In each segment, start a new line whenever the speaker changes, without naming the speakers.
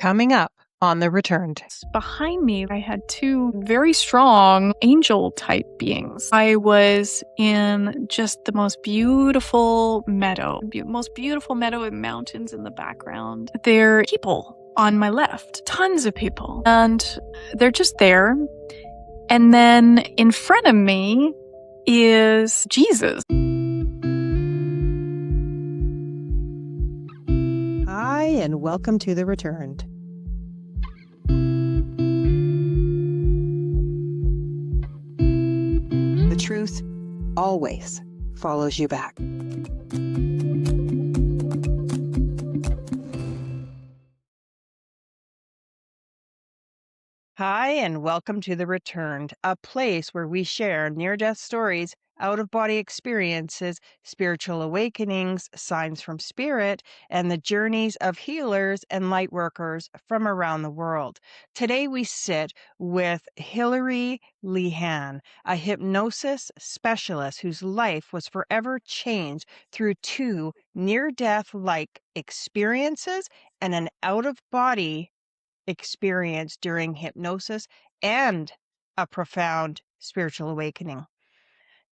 Coming up on The Returned.
Behind me, I had two very strong angel type beings. I was in just the most beautiful meadow, most beautiful meadow with mountains in the background. There are people on my left, tons of people, and they're just there. And then in front of me is Jesus.
Hi, and welcome to The Returned. The truth always follows you back. Hi, and welcome to The Returned, a place where we share near-death stories, out-of-body experiences, spiritual awakenings, signs from spirit, and the journeys of healers and light workers from around the world. Today we sit with Hilary Leehane, a hypnosis specialist whose life was forever changed through two near-death-like experiences and an out-of-body experience during hypnosis and a profound spiritual awakening.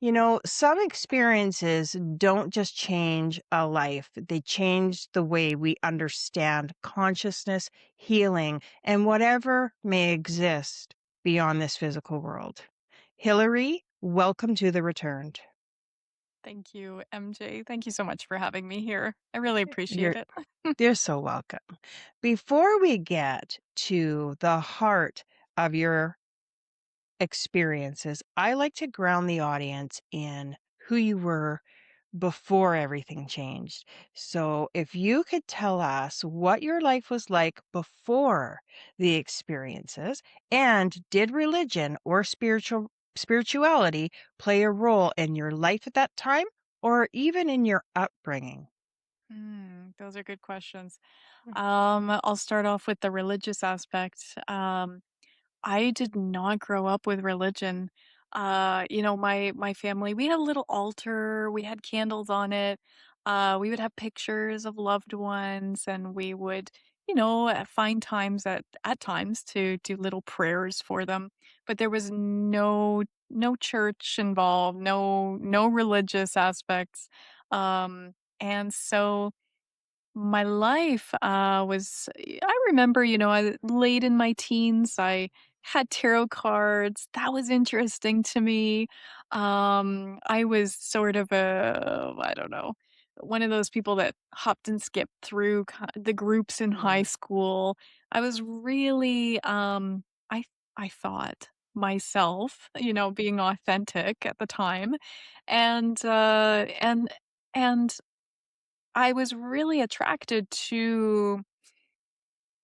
You know, some experiences don't just change a life, they change the way we understand consciousness, healing, and whatever may exist beyond this physical world. Hilary, welcome to The Returned.
Thank you, MJ. Thank you so much for having me here. I really appreciate
You're,
it.
you're so welcome. Before we get to the heart of your experiences, I like to ground the audience in who you were before everything changed. So, if you could tell us what your life was like before the experiences, and did religion or spirituality play a role in your life at that time or even in your upbringing?
Those are good questions. I'll start off with the religious aspect. I did not grow up with religion. My family, we had a little altar, we had candles on it. We would have pictures of loved ones, and we would, find times at times to do little prayers for them. But there was no church involved, no religious aspects. And so my life, I remember, late in my teens, I had tarot cards. That was interesting to me. I was sort of I don't know, one of those people that hopped and skipped through the groups in high
Mm.
school. I was really, I thought myself, being authentic at the time. And, uh, and, and I was really attracted to,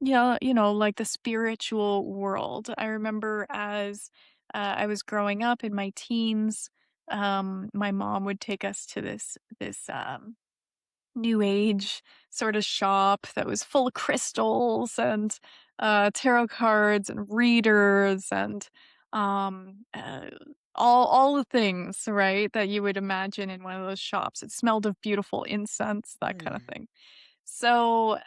yeah, like the spiritual world. I remember as I was growing up in my teens, my mom would take us to this new age sort of shop that was full of crystals and tarot cards and readers and um, uh, all the things, right, that you would imagine in one of those shops. It smelled of beautiful incense, that kind of
Mm.
thing. So,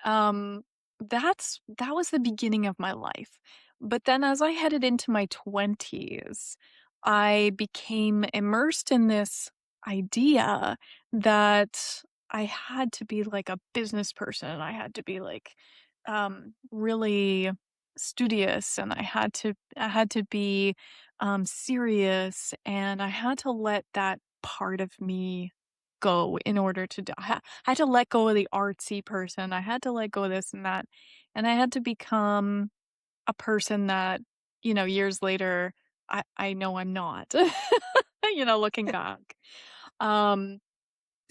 that was the beginning of my life. But then as I headed into my 20s, I became immersed in this idea that I had to be like a business person. I had to be like really studious, and I had to be serious, and I had to let that part of me go in order to I had to let go of the artsy person. I had to let go of this and that. And I had to become a person that, years later, I know I'm not, looking back. Um,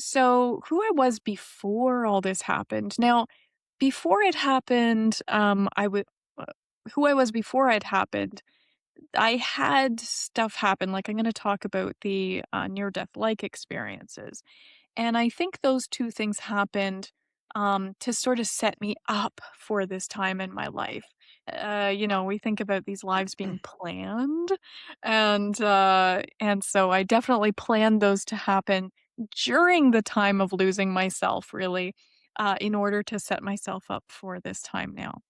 so who I was before all this happened. Now, before it happened, I would, uh, who I was before it happened, I had stuff happen. Like, I'm going to talk about the near death like experiences. And I think those 2 things happened, to sort of set me up for this time in my life. We think about these lives being planned, and so I definitely planned those to happen during the time of losing myself, really, in order to set myself up for this time now.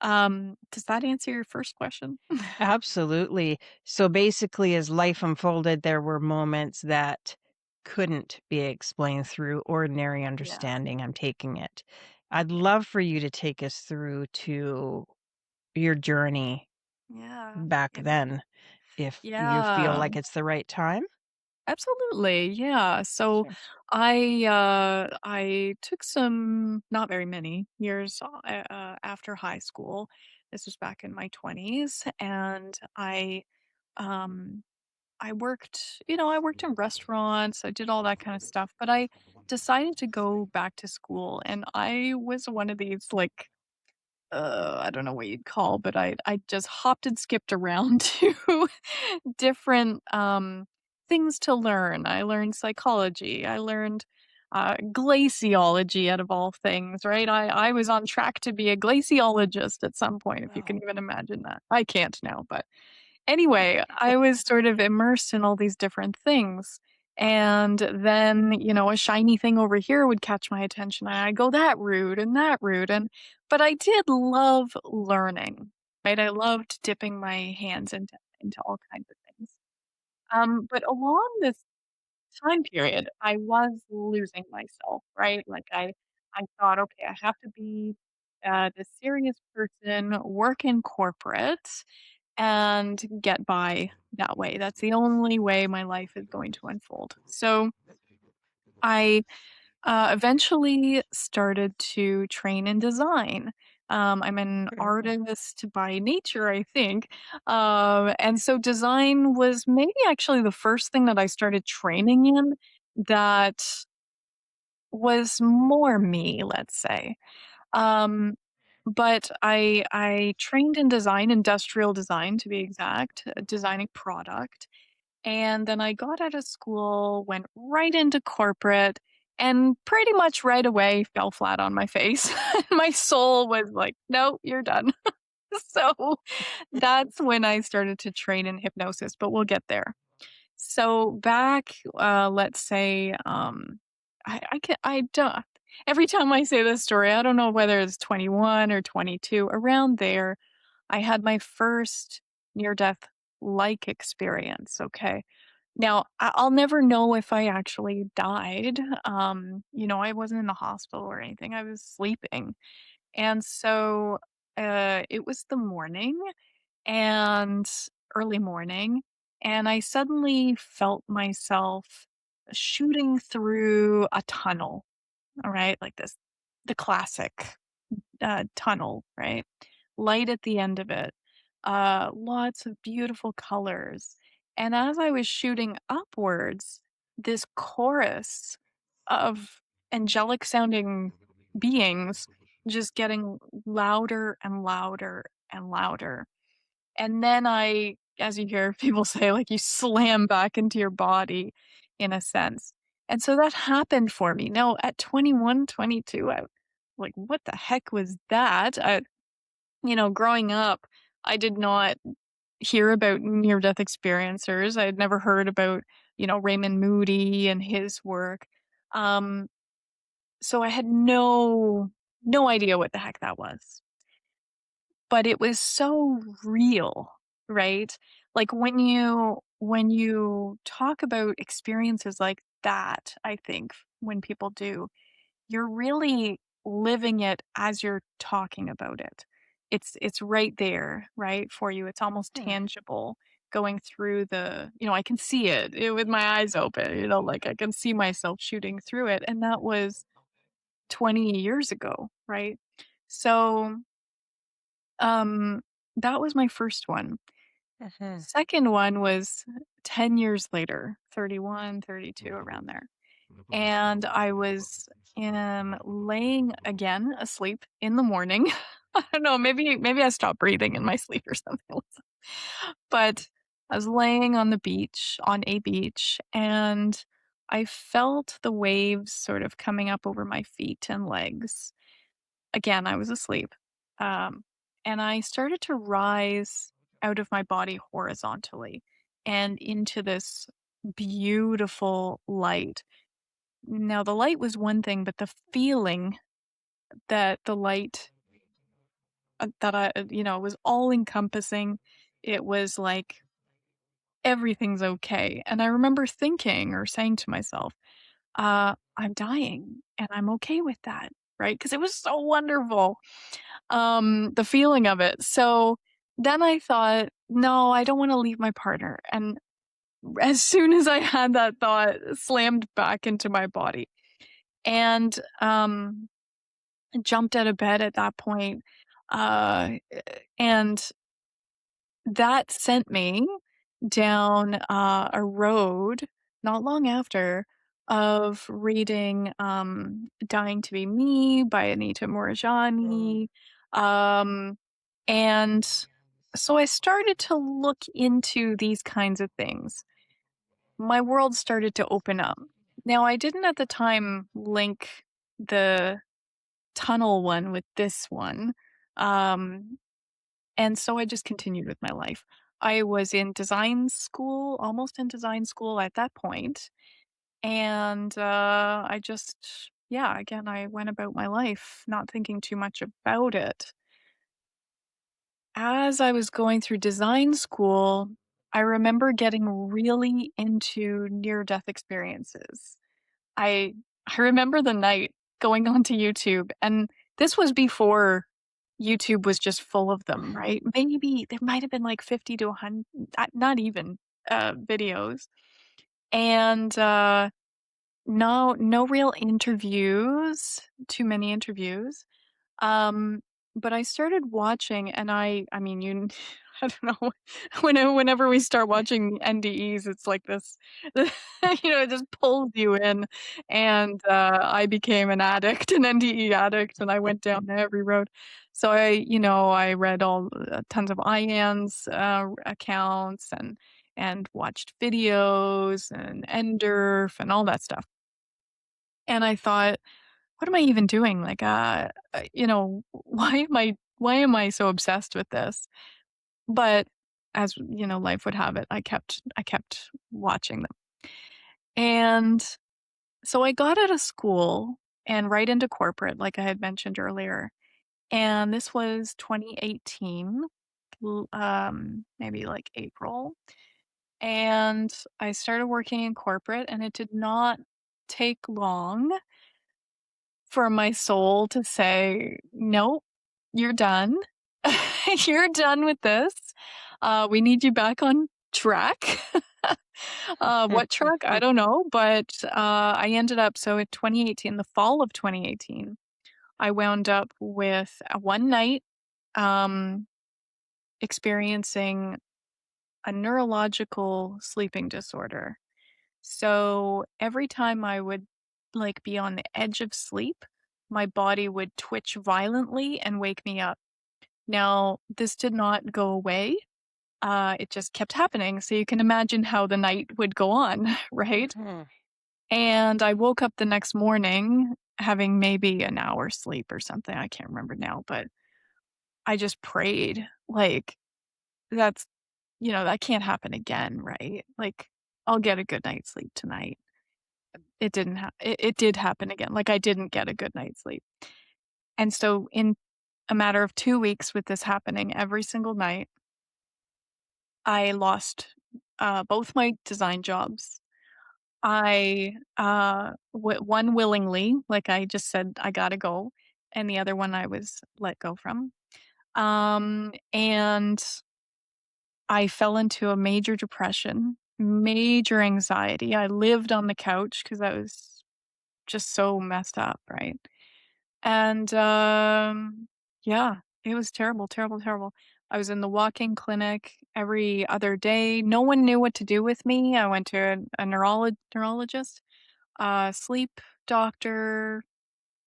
Does that answer your first question?
Absolutely. So basically, as life unfolded, there were moments that couldn't be explained through ordinary
Yeah.
understanding. I'm taking it. I'd love for you to take us through to your journey
Yeah.
back
Yeah.
then, if you feel
Yeah.
like it's the right time.
Absolutely. Yeah. So
Sure.
I took some not very many years after high school. This was back in my 20s, and um I worked, I worked in restaurants, I did all that kind of stuff, but I decided to go back to school, and I was one of these, like, I don't know what you'd call, but I just hopped and skipped around to different, things to learn. I learned psychology, I learned, glaciology out of all things, right? I was on track to be a glaciologist at some point, if you can
Wow.
even imagine that. I can't now, but anyway, I was sort of immersed in all these different things. And then, a shiny thing over here would catch my attention. And I go that route and that route. But I did love learning, right? I loved dipping my hands into all kinds of things. But along this time period, I was losing myself, right? Like I thought, okay, I have to be this serious person, work in corporate, and get by that way. That's the only way my life is going to unfold. So I eventually started to train in design. I'm an
Oh,
artist by nature, I think. And so design was maybe actually the first thing that I started training in that was more me, let's say. Um, but I trained in design, industrial design to be exact, designing product. And then I got out of school, went right into corporate, and pretty much right away fell flat on my face. My soul was like, "No, you're done." So that's when I started to train in hypnosis, but we'll get there. So back, let's say, I don't. Every time I say this story, I don't know whether it's 21 or 22, around there, I had my first near death like experience. Okay. Now, I'll never know if I actually died. I wasn't in the hospital or anything. I was sleeping. And so it was the morning and early morning, and I suddenly felt myself shooting through a tunnel. All right. Like this, the classic tunnel, right? Light at the end of it, lots of beautiful colors. And as I was shooting upwards, this chorus of angelic sounding beings just getting louder and louder and louder. And then as you hear people say, like, you slam back into your body in a sense. And so that happened for me. Now, at 21, 22, I like, what the heck was that? Growing up, I did not hear about near death experiencers. I had never heard about, Raymond Moody and his work. Um, so I had no idea what the heck that was. But it was so real, right? Like when you talk about experiences like that, I think when people do, you're really living it as you're talking about it. It's right there, right, for you. It's almost
hmm.
tangible going through I can see it, with my eyes open, like I can see myself shooting through it. And that was 20 years ago, right? So, um, that was my first one.
Mhm.
Second one was 10 years later, 31, 32, around there. And I was, laying again asleep in the morning. I don't know, maybe I stopped breathing in my sleep or something. But I was laying on a beach, and I felt the waves sort of coming up over my feet and legs. Again, I was asleep. Um, and I started to rise out of my body horizontally and into this beautiful light. Now, the light was one thing, but the feeling that the light that was all encompassing. It was like everything's okay. And I remember thinking or saying to myself, I'm dying and I'm okay with that. Right. Because it was so wonderful, the feeling of it. So then I thought, no, I don't want to leave my partner. And as soon as I had that thought, slammed back into my body and jumped out of bed at that point, uh, and that sent me down, a road not long after of reading, Dying to Be Me by Anita Moorjani, um, and so I started to look into these kinds of things. My world started to open up. Now, I didn't at the time link the tunnel one with this one, um, and so I just continued with my life. I was in design school, almost in design school at that point, and, I just yeah, again, I went about my life not thinking too much about it. As I was going through design school, I remember getting really into near-death experiences. I I remember the night going onto YouTube, and this was before YouTube was just full of them, right? Maybe there might have been like 50 to 100, not even, videos, and, no real interviews, too many interviews, um, but I started watching and I mean, you I don't know, whenever we start watching NDEs, it's like this, it just pulls you in, and, I became an addict, an NDE addict, and I went down every road. So I read all tons of IANS, accounts and watched videos and NDERF and all that stuff, and I thought, what am I even doing? Like, why am I so obsessed with this? But as life would have it, I kept watching them. And so I got out of school and right into corporate, like I had mentioned earlier. And this was 2018, maybe like April. And I started working in corporate, and it did not take long for my soul to say, "Nope, you're done. You're done with this. We need you back on track." What track? I don't know, but, I ended up so in 2018, the fall of 2018, I wound up with, one night, um, experiencing a neurological sleeping disorder. So every time I would like be on the edge of sleep, my body would twitch violently and wake me up. Now, this did not go away. It just kept happening. So you can imagine how the night would go on, right?
Mhm.
And I woke up the next morning having maybe an hour sleep or something. I can't remember now, but I just prayed like that's, that can't happen again, right? Like I'll get a good night's sleep tonight. It did happen again, like, I didn't get a good night's sleep. And so in a matter of 2 weeks with this happening every single night, I lost, both my design jobs. I, one willingly, like I just said, "I gotta go," and the other one I was let go from. And I fell into a major depression, major anxiety. I lived on the couch because I was just so messed up, right? And, yeah, it was terrible, terrible, terrible. I was in the walk-in clinic every other day. No one knew what to do with me. I went to a neurologist, sleep doctor,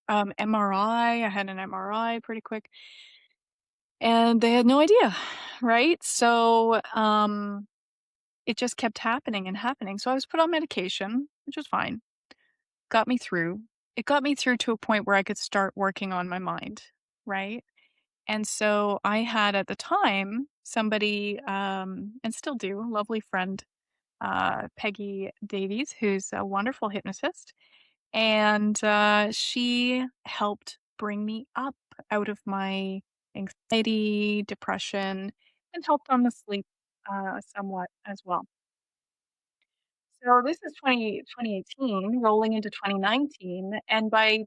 MRI. I had an MRI pretty quick, and they had no idea, right? So, it just kept happening and happening. So I was put on medication, which was fine. Got me through. It got me through to a point where I could start working on my mind, right? And so I had at the time somebody, and still do, a lovely friend, Peggy Davies, who's a wonderful hypnotist. And she helped bring me up out of my anxiety, depression, and helped on the sleep somewhat as well. So this is 2018, rolling into 2019, and by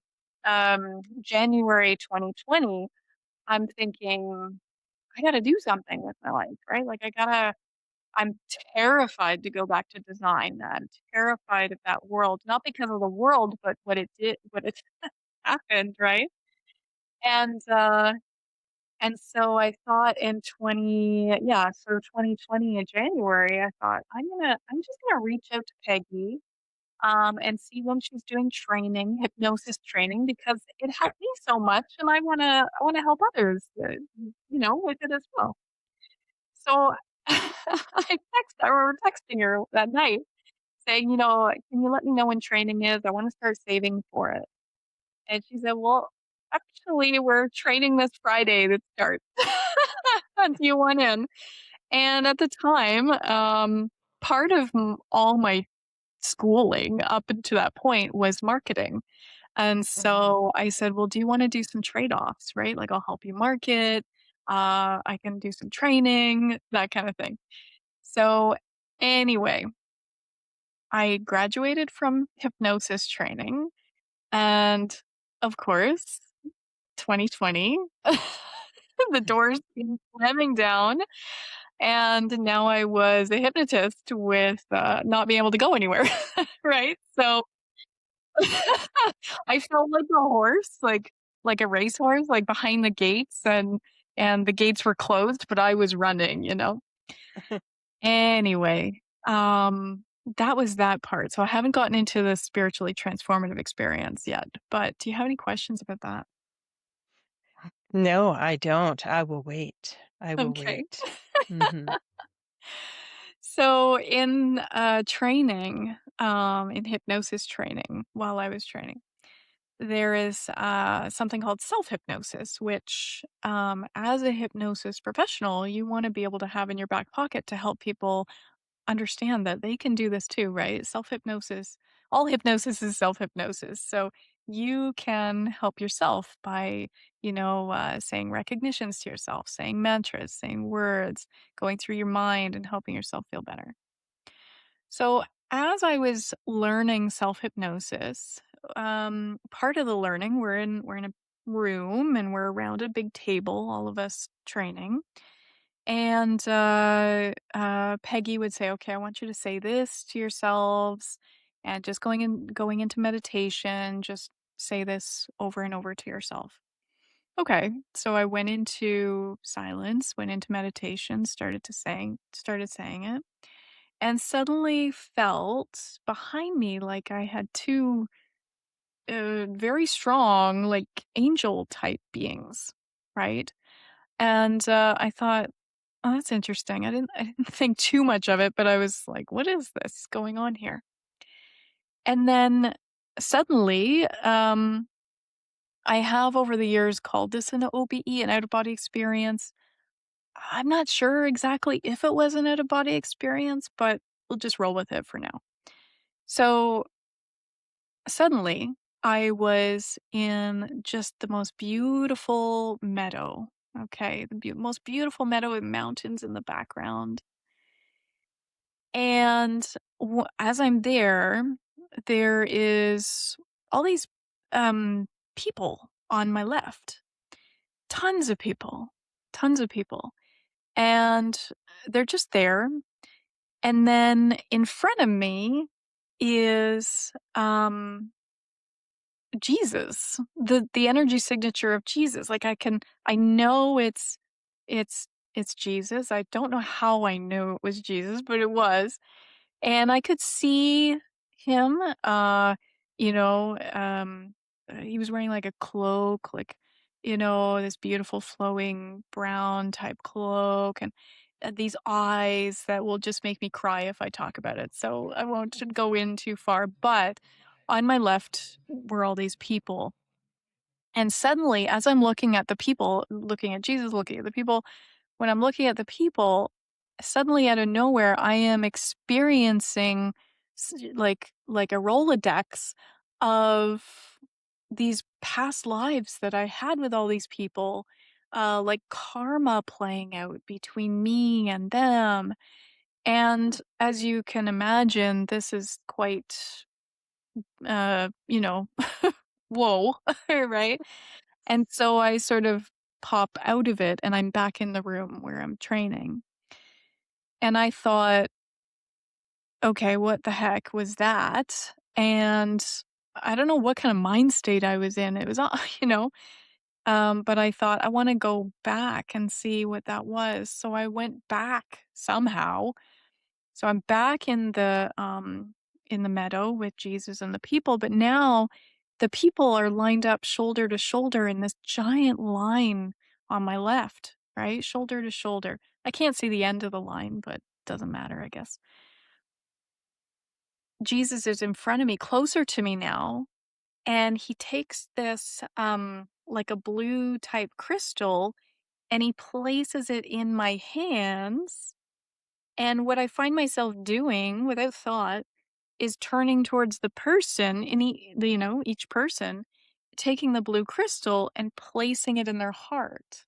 January 2020, I'm thinking I got to do something with my life, right? Like I gotta. I'm terrified to go back to design. I'm terrified of that world, not because of the world, but what it did, what it happened, right? And so I thought in 2020 in January, I thought I'm just gonna reach out to Peggy and see when she's doing training, hypnosis training, because it helped me so much, and I wanna help others, with it as well. So I remember texting her that night saying, "Can you let me know when training is? I want to start saving for it." And she said, "Well, actually, we're training this Friday that starts. Do you want in?" And at the time, part of all my schooling up until that point was marketing. And
Mhm.
so I said, "Well, do you wanna do some trade-offs, right? Like, I'll help you market, I can do some training," that kinda thing. So, anyway, I graduated from hypnosis training, and, of course, 2020, the doors came slamming down, and now I was a hypnotist with, not being able to go anywhere, right? So I felt like a horse, like a racehorse, like behind the gates, and the gates were closed, but I was running, you know? Anyway, that was that part. So I haven't gotten into the spiritually transformative experience yet, but do you have any questions about that?
No, I don't. I will wait. I will
Okay.
wait. Mhm.
So in training, in hypnosis training, while I was training, there is something called self hypnosis, which, as a hypnosis professional, you want to be able to have in your back pocket to help people understand that they can do this too, right? Self hypnosis, all hypnosis is self hypnosis. So you can help yourself by, saying recognitions to yourself, saying mantras, saying words, going through your mind and helping yourself feel better. So, as I was learning self hypnosis, part of the learning we're in a room and we're around a big table, all of us training. And Peggy would say, "Okay, I want you to say this to yourselves, and just going into meditation, just say this over and over to yourself." Okay, so I went into silence, went into meditation, started saying it, and suddenly felt behind me like I had two very strong, like angel type beings, right? And I thought, "Oh, that's interesting." I didn't think too much of it, but I was like, "What is this going on here?" And then suddenly, I have over the years called this an OBE, an out of body experience. I'm not sure exactly if it was an out of body experience, but we'll just roll with it for now. So suddenly, I was in just the most beautiful meadow. Okay, the most beautiful meadow with mountains in the background. And as I'm there, there is all these people on my left. Tons of people, tons of people. And they're just there. And then in front of me is Jesus, the energy signature of Jesus. Like I know it's it's Jesus. I don't know how I knew it was Jesus, but it was. And I could see him, you know, um, he was wearing like a cloak, like, this beautiful flowing brown type cloak and these eyes that will just make me cry if I talk about it. So I won't go in too far, but on my left were all these people. And suddenly, as I'm looking at the people, looking at Jesus, looking at the people, when I'm looking at the people, suddenly out of nowhere, I am experiencing like a Rolodex of these past lives that I had with all these people. like karma playing out between me and them. And as you can imagine, this is quite, you know, whoa, right? And so I sort of pop out of it and I'm back in the room where I'm training. And I thought, okay, what the heck was that? And I don't know what kind of mind state I was in. It was, you know, but I thought I want to go back and see what that was. So I went back somehow. So I'm back in the meadow with Jesus and the people, but now the people are lined up shoulder to shoulder in this giant line on my left, right? Shoulder to shoulder. I can't see the end of the line, but doesn't matter, I guess. Jesus is in front of me, closer to me now, and he takes this like a blue type crystal and he places it in my hands. And what I find myself doing without thought is turning towards the person in each person, taking the blue crystal and placing it in their heart.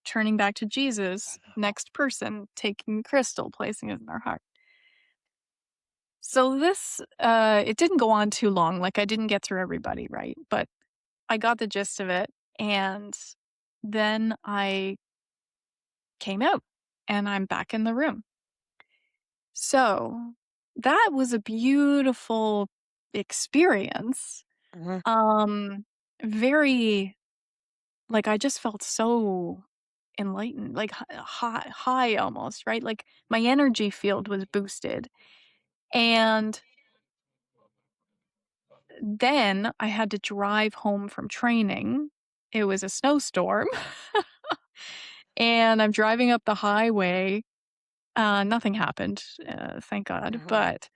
Turning back to Jesus, next person, taking crystal, placing it in their heart. So this it didn't go on too long, like I didn't get through everybody, right? But I got the gist of it, and then I came out and I'm back in the room. So, that was a beautiful experience.
Mhm.
Um, very like, I just felt so enlightened, like, high almost, right? Like, my energy field was boosted, and then I had to drive home from training. It was a snowstorm, and I'm driving up the highway. Nothing happened, thank God,
Mhm.
but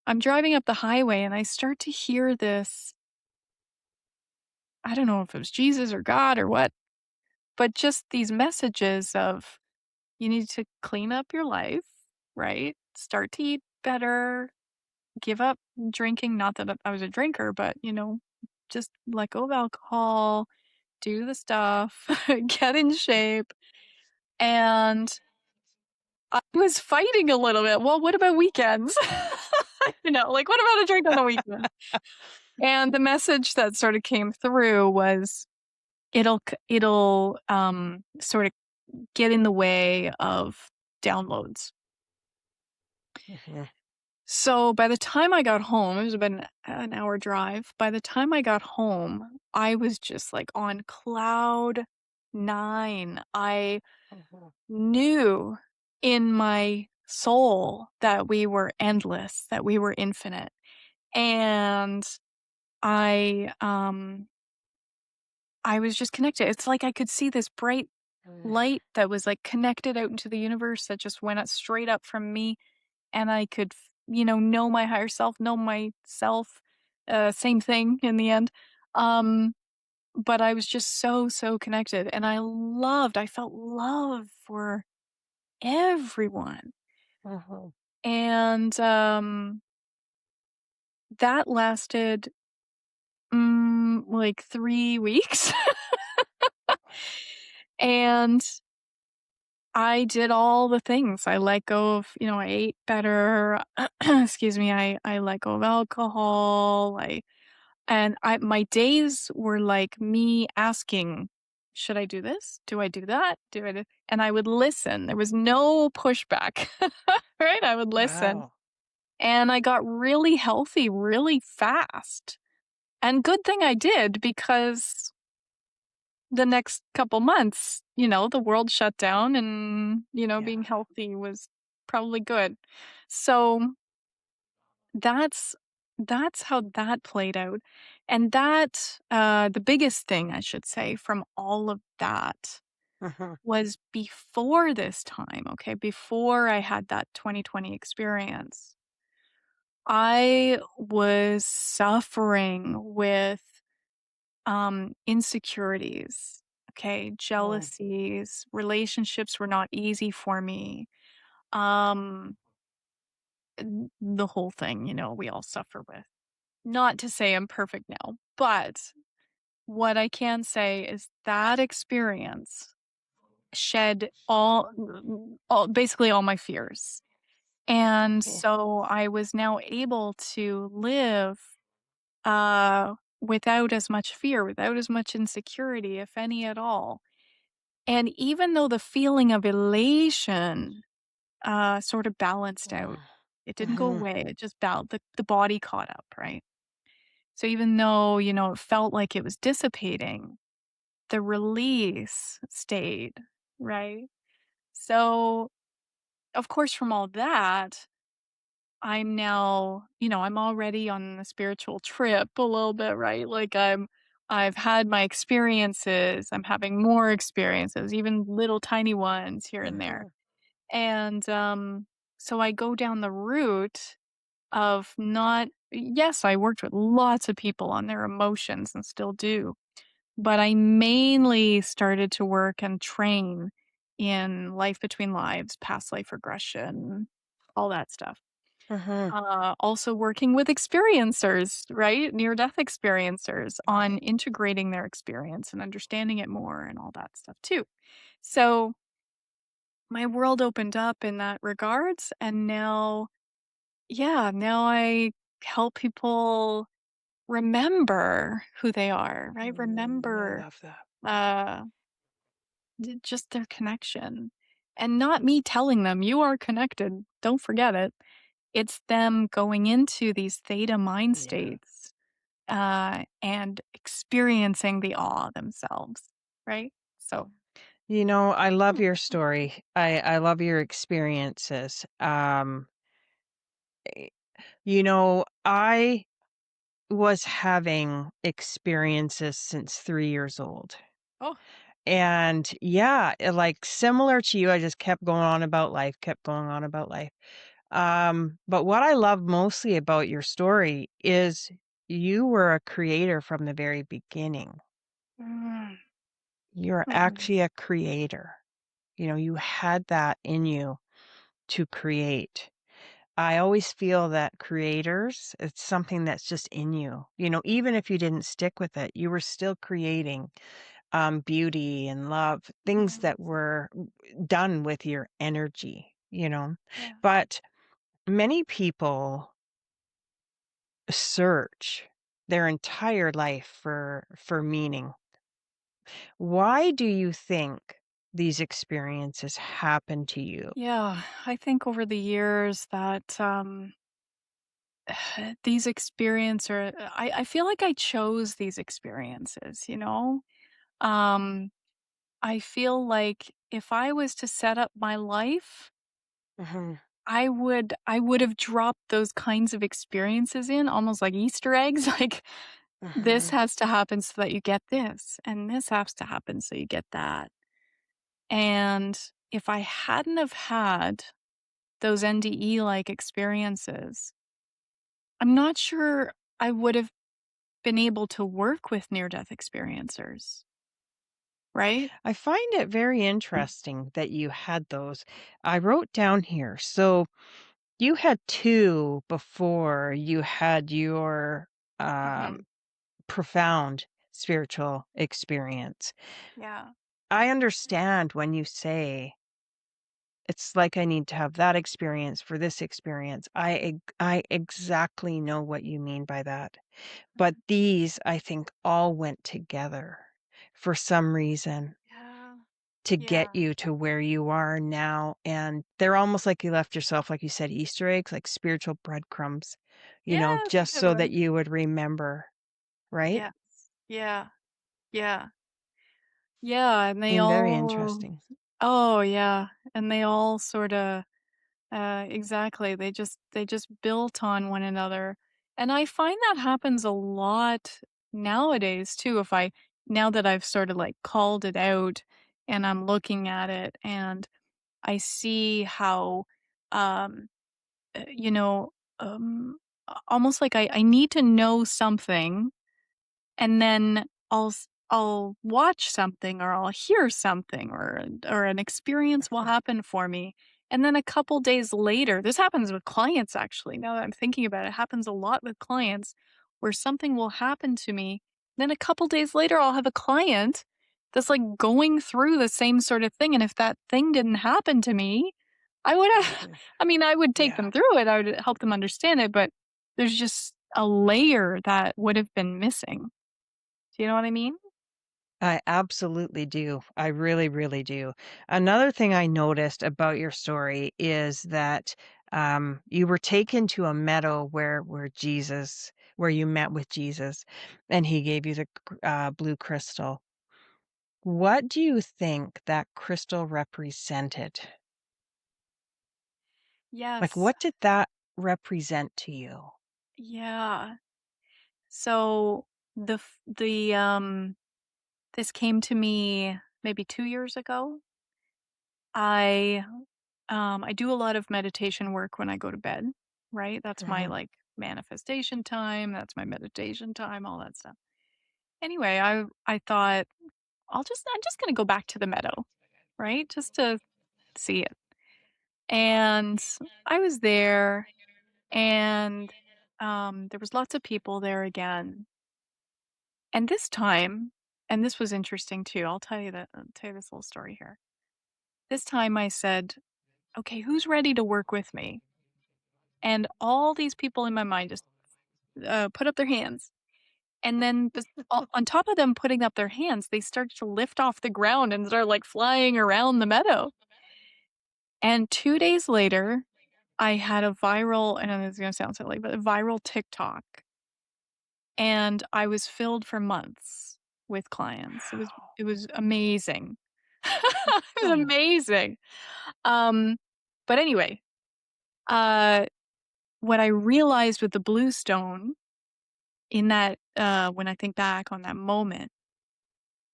I'm driving up the highway and I start to hear this. I don't know if it was Jesus or God or what, but just these messages of you need to clean up your life, right? Start to eat better, give up drinking. Not that I was a drinker, but just let go of alcohol, do the stuff, get in shape. And I was fighting a little bit. Well, what about weekends? Like what about a drink on the weekend? And the message that sort of came through was it'll sort of get in the way of downloads.
Mhm.
So by the time I got home, it was about an hour drive. By the time I got home, I was just like on cloud nine. I
Mhm.
knew in my soul that we were endless, that we were infinite. And I I was just connected. It's like I could see this bright light that was like connected out into the universe that just went up straight up from me, and I could know my higher self, know myself, same thing in the end. um but I was just so connected, and I felt love for everyone.
Mhm.
And that lasted like 3 weeks. And I did all the things. I let go of, I ate better. Excuse me. I let go of alcohol. My days were like me asking, should I do this? Do I do that? And I would listen. There was no pushback, right? I would listen.
Wow.
And I got really healthy really fast. And good thing I did, because the next couple months, the world shut down, and,
Yeah.
being healthy was probably good. So that's that's how that played out. And the biggest thing I should say from all of that
Mhm.
was before this time, okay, before I had that 2020 experience. I was suffering with insecurities, okay,
Mm.
jealousies, relationships were not easy for me. Um, the whole thing, we all suffer with. Not to say I'm perfect now, but what I can say is that experience shed all basically all my fears. And
Yeah.
so I was now able to live without as much fear, without as much insecurity, if any at all. And even though the feeling of elation sort of balanced out, it didn't go
Mhm.
away. It just the body caught up, right? So even though, it felt like it was dissipating, the release stayed, right? So, of course, from all that, I'm now, I'm already on the spiritual trip a little bit, right? Like I've had my experiences, I'm having more experiences, even little tiny ones here and there.
Mhm.
And so I go down the route of not yes, I worked with lots of people on their emotions and still do, but I mainly started to work and train in life between lives, past life regression, all that stuff.
Mhm.
Also working with experiencers, right? Near death experiencers on
Right.
integrating their experience and understanding it more and all that stuff too. So my world opened up in that regards. And now, yeah, now I help people remember who they are, right?
I
Remember
love that.
uh just their connection. And not me telling them you are connected. Don't forget it. It's them going into these theta mind
Yeah.
states and experiencing the awe themselves, right? So,
I love your story. I love your experiences. Eh, I was having experiences since 3 years old.
oh,
And yeah, like similar to you, I just kept going on about life, kept going on about life. But what I love mostly about your story is you were a creator from the very beginning.
mm,
You're
mhm,
actually a creator. You had that in you to create. I always feel that creators, it's something that's just in you. Even if you didn't stick with it, you were still creating beauty and love, things
mhm,
that were done with your energy.
yeah.
But many people search their entire life for meaning. Why do you think these experiences happen to you?
Yeah, I think over the years that these experiences, I feel like I chose these experiences. Um, I feel like if I was to set up my life,
Mhm,
I would have dropped those kinds of experiences in almost like Easter eggs, like, this
mhm.
has to happen so that you get this, and this has to happen so you get that. And if I hadn't have had those NDE-like experiences, I'm not sure I would have been able to work with near-death experiencers, right?
I find it very interesting that you had those. I wrote down here. So you had 2 before you had your, um,
Mhm.
profound spiritual experience.
Yeah.
I understand when you say, "It's like I need to have that experience for this experience." I exactly know what you mean by that. But
Mhm.
these, I think, all went together for some reason
Yeah.
to
Yeah.
get you to where you are now, and they're almost like you left yourself, like you said, Easter eggs, like spiritual breadcrumbs,
Yeah, that's a
just
good
so that
one.
you would remember, right?
Yes. Yeah. Yeah. Yeah, and they
And very
all
interesting.
oh, yeah, and they all sorta exactly, they just built on one another, and I find that happens a lot nowadays too, if I now that I've sorta, like, called it out and I'm looking at it and I see how, um, you know, almost like I need to know something and then I'll watch something or I'll hear something or an experience will happen for me. And then a couple days later, this happens with clients actually. Now that I'm thinking about it, it happens a lot with clients where something will happen to me then a couple days later, I'll have a client that's, like, going through the same sort of thing, and if that thing didn't happen to me, I would have
Mhm.
I mean, I would take
Yeah.
them through it, I would help them understand it, but there's just a layer that would have been missing. Do you know what I mean?
I absolutely do. I really, really do. Another thing I noticed about your story is that you were taken to a meadow where you met with Jesus, and he gave you the blue crystal. What do you think that crystal represented? Like,
Yes.
what did that represent to you?
Yeah. So, this came to me maybe 2 years ago. I I do a lot of meditation work when I go to bed, right? That's my,
Mhm.
like, manifestation time, that's my meditation time, all that stuff. Anyway, I thought, I'm just gonna go back to the meadow, right? Just to see it. And I was there, and, there was lots of people there again. And this time, and this was interesting too, I'll tell you this little story here. This time I said, "Okay, who's ready to work with me?" And all these people in my mind just, put up their hands. And then on top of them putting up their hands, they started to lift off the ground and start, like, flying around the meadow. And 2 days later, I had a viral, I know this is gonna sound silly, but a viral TikTok, and I was filled for months with clients.
Wow.
It was amazing. It was
Oh.
amazing. Um, but anyway, uh, what I realized with the blue stone in that, when I think back on that moment,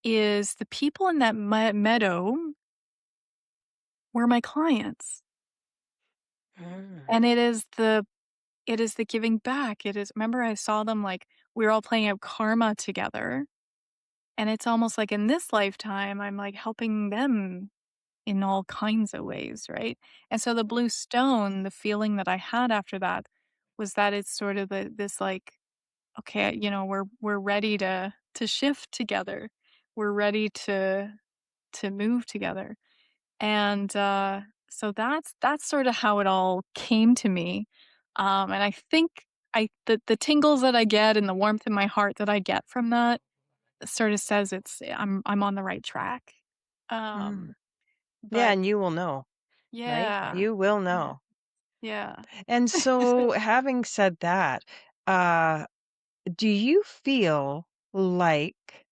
is the people in that meadow were my clients.
Mm.
And it is the giving back. It is, remember I saw them, like, we were all playing out karma together, and it's almost like in this lifetime, I'm, like, helping them in all kinds of ways, right? And so the blue stone, the feeling that I had after that was that it's sort of this, like, okay, we're ready to shift together. We're ready to move together. And so that's sort of how it all came to me. And I think the tingles that I get and the warmth in my heart that I get from that sort of says I'm on the right track.
Mm.
Um,
Yeah,
but
and you will know, right?
yeah,
You will
yeah,
know.
yeah.
And so, having said that, uh, do you feel like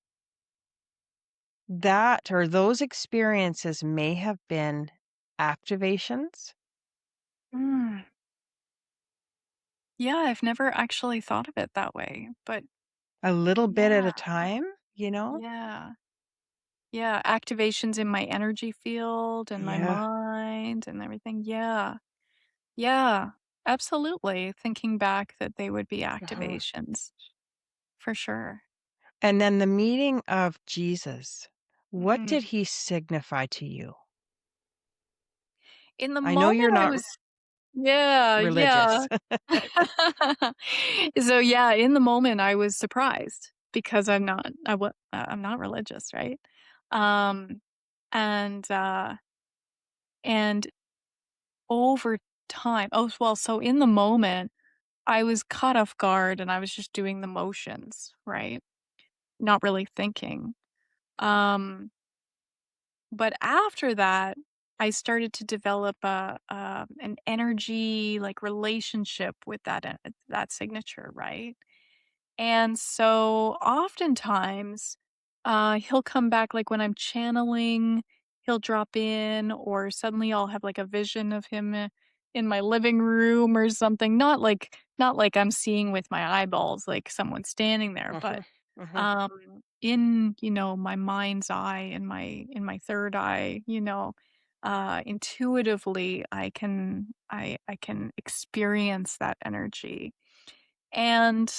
that or those experiences may have been activations
Mm, yeah, I've never actually thought of it that way, but
a little bit at
yeah,
a time, you know?
yeah. Yeah, activations in my energy field and my
Yeah.
mind and everything. Yeah. Yeah. Absolutely. Thinking back that they would be
Uh-huh.
activations for sure.
And then the meeting of Jesus, what did
Mm.
he signify to you?
In the
I know
moment
you're
I
not
was yeah, yeah.
religious.
So yeah, in the moment I was surprised because I'm not religious, right? Um and and over time, well, so in the moment I was caught off guard and I was just doing the motions, right? Not really thinking. Um, but after that, I started to develop an energy like relationship with that signature, right? And so oftentimes, he'll come back like when I'm channeling, he'll drop in, or suddenly I'll have like a vision of him in my living room or something. Not like I'm seeing with my eyeballs, like someone standing there, but
Mhm, mhm.
in my mind's eye, in my third eye, intuitively I can experience that energy. And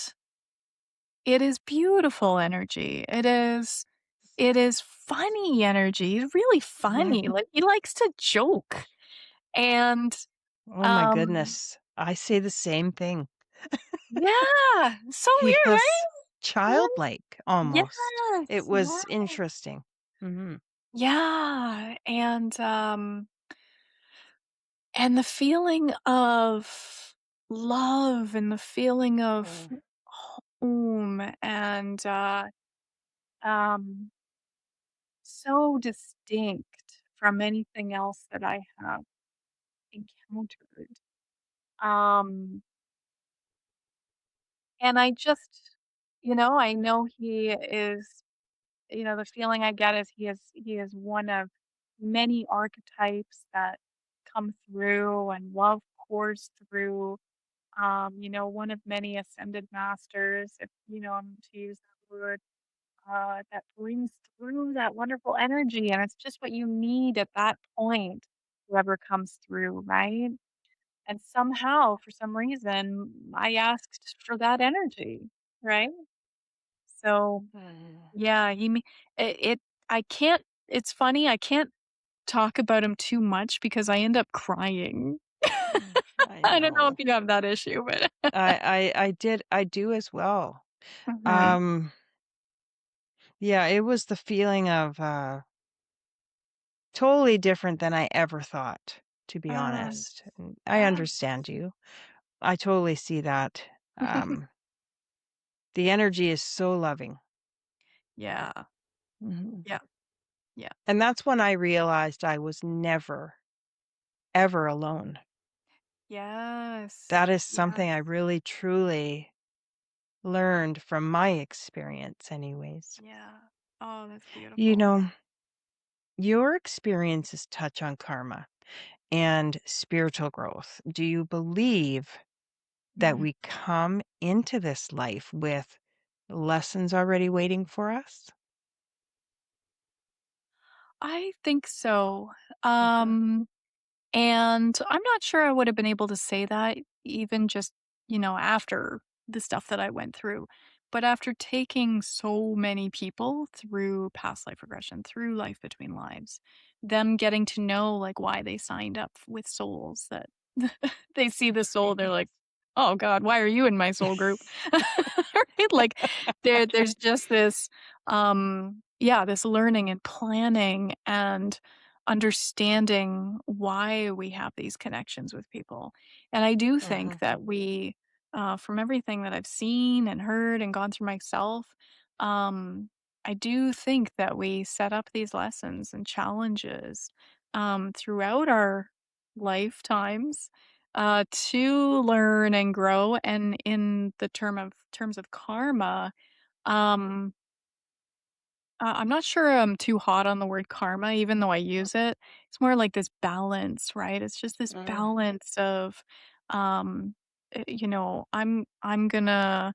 it is beautiful energy. It is funny energy, really funny, like, he likes to joke, and,
Oh my
um
goodness. I say the same thing.
yeah, so weird,
Yes.
right?
childlike
Right?
almost. It
Yes,
was
yes.
interesting. Mhm.
Yeah, and the feeling of love and the feeling of
Mm,
home and, um, so distinct from anything else that I have encountered. Um, and I just I know he is the feeling I get is he is one of many archetypes that come through and love pours through. One of many ascended masters, if I'm to use that word, that brings through that wonderful energy. And it's just what you need at that point, whoever comes through, right? And somehow, for some reason, I asked for that energy, right? So,
mm,
yeah, I can't, it's funny, I can't talk about him too much because I end up crying.
I
I don't know if
know.
you have that issue, but
I do as well.
Mhm.
Um, yeah, it was the feeling of, totally different than I ever thought, to be
Mm,
honest. And I
yeah.
understand you. I totally see that. The energy is so loving.
Yeah,
Mhm.
yeah, yeah.
And that's when I realized I was never, ever alone.
Yes,
That is something I
yes,
really truly learned from my experience anyways.
yeah. Oh, that's
You
beautiful.
know, your experiences touch on karma and spiritual growth. Do you believe that
Mhm.
we come into this life with lessons already waiting for us?
I think so.
Uh-huh.
Um, and I'm not sure I would have been able to say that even just, after the stuff that I went through. But after taking so many people through past life regression, through life between lives, them getting to know like why they signed up with souls that they see the soul, they're like, "Oh god, why are you in my soul group?" Right? Like there's just this yeah, this learning and planning and understanding why we have these connections with people. And I do think
Mhm,
that we, from everything that I've seen and heard and gone through myself, um, I do think that we set up these lessons and challenges throughout our lifetimes to learn and grow. And in the terms of karma, um, I'm not sure I'm too hot on the word karma, even though I use it. It's more like this balance, right? It's just this
mhm,
balance of, um, I'm gonna,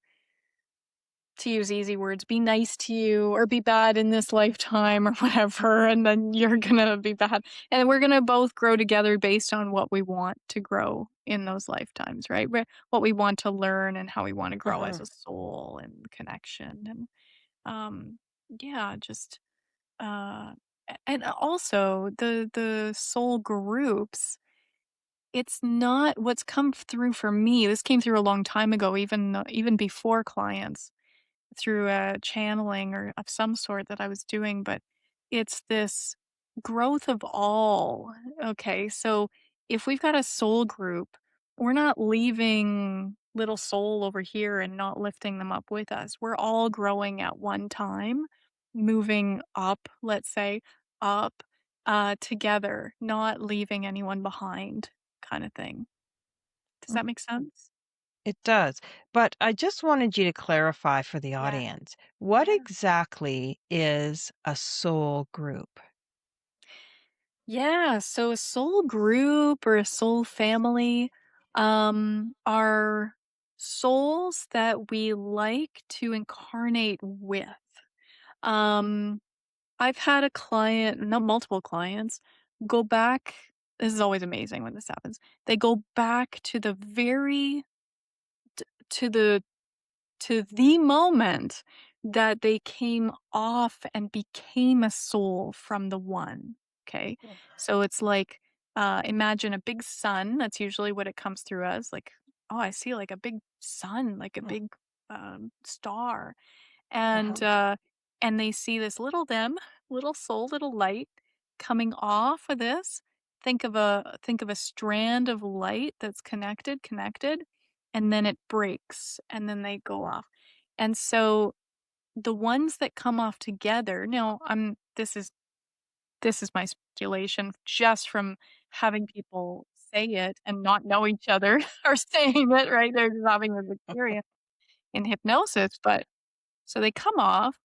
to use easy words, be nice to you or be bad in this lifetime or whatever, and then you're gonna be bad, and we're gonna both grow together based on what we want to grow in those lifetimes, right? What we want to learn and how we want to grow as
mhm,
a soul and connection, and yeah, just uh, and also the soul groups, it's not what's come through for me. This came through a long time ago, even before clients, through a channeling or of some sort that I was doing, but it's this growth of all. Okay, so if we've got a soul group, we're not leaving little soul over here and not lifting them up with us. We're all growing at one time, moving up, let's say, up together, not leaving anyone behind, kind of thing. Does
mm.
that make sense?
It does. But I just wanted you to clarify for the
Yeah.
audience, what
Yeah.
exactly is a soul group?
Yeah, so a soul group or a soul family are souls that we like to incarnate with. Um I've had a client, not multiple clients, go back. This is always amazing when this happens. They go back to the very to the to the moment that they came off and became a soul from the one. Okay. So it's like, imagine a big sun. That's usually what it comes through as. Like, oh, I see like a big sun, like a
Mhm,
big star,
Uh-huh.
and they see this little them, little soul, little light coming off of this. Think of a strand of light that's connected, and then it breaks, and then they go off. And so the ones that come off together, now I'm this is my speculation just from having people say it and not know each other or saying it, right? They're just having this experience in hypnosis, but so they come off,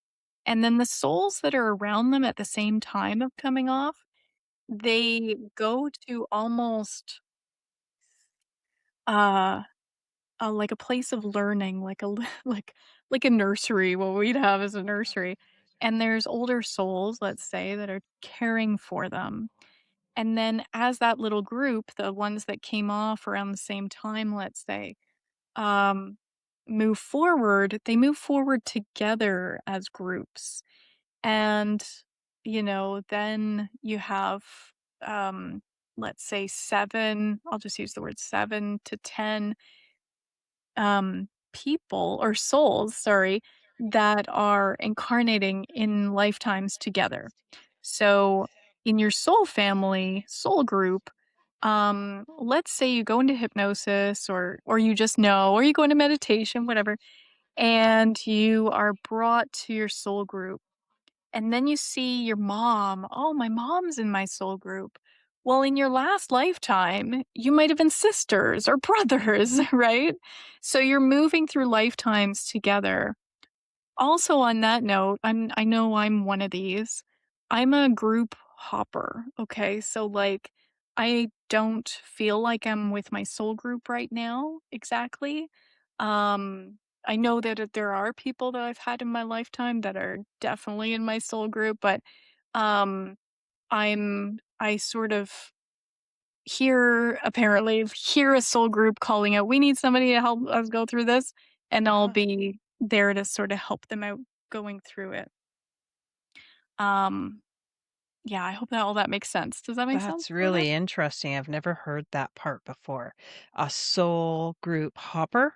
and then the souls that are around them at the same time of coming off, they go to almost, uh, like a place of learning, like a like a nursery, what we'd have as a nursery, and there's older souls, let's say, that are caring for them. And then as that little group, the ones that came off around the same time, let's say, um, they move forward together as groups. And, then you have, um, let's say 7, I'll just use the word 7 to 10 people or souls, sorry, that are incarnating in lifetimes together. So, in your soul family, soul group, let's say you go into hypnosis or you just know, or you go into meditation, whatever, and you are brought to your soul group. And then you see your mom. Oh, my mom's in my soul group. Well, in your last lifetime, you might have been sisters or brothers, right? So you're moving through lifetimes together. Also on that note, I know I'm one of these. I'm a group hopper, okay? So, like, I don't feel like I'm with my soul group right now exactly. Um, I know that there are people that I've had in my lifetime that are definitely in my soul group, but, um, I sort of hear a soul group calling out, "We need somebody to help us go through this," and I'll
Uh-huh.
be there to sort of help them out going through it. Um, yeah, I hope that all that makes sense. Does that make sense,
That's
sort of?
really interesting. I've never heard that part before. A soul group hopper,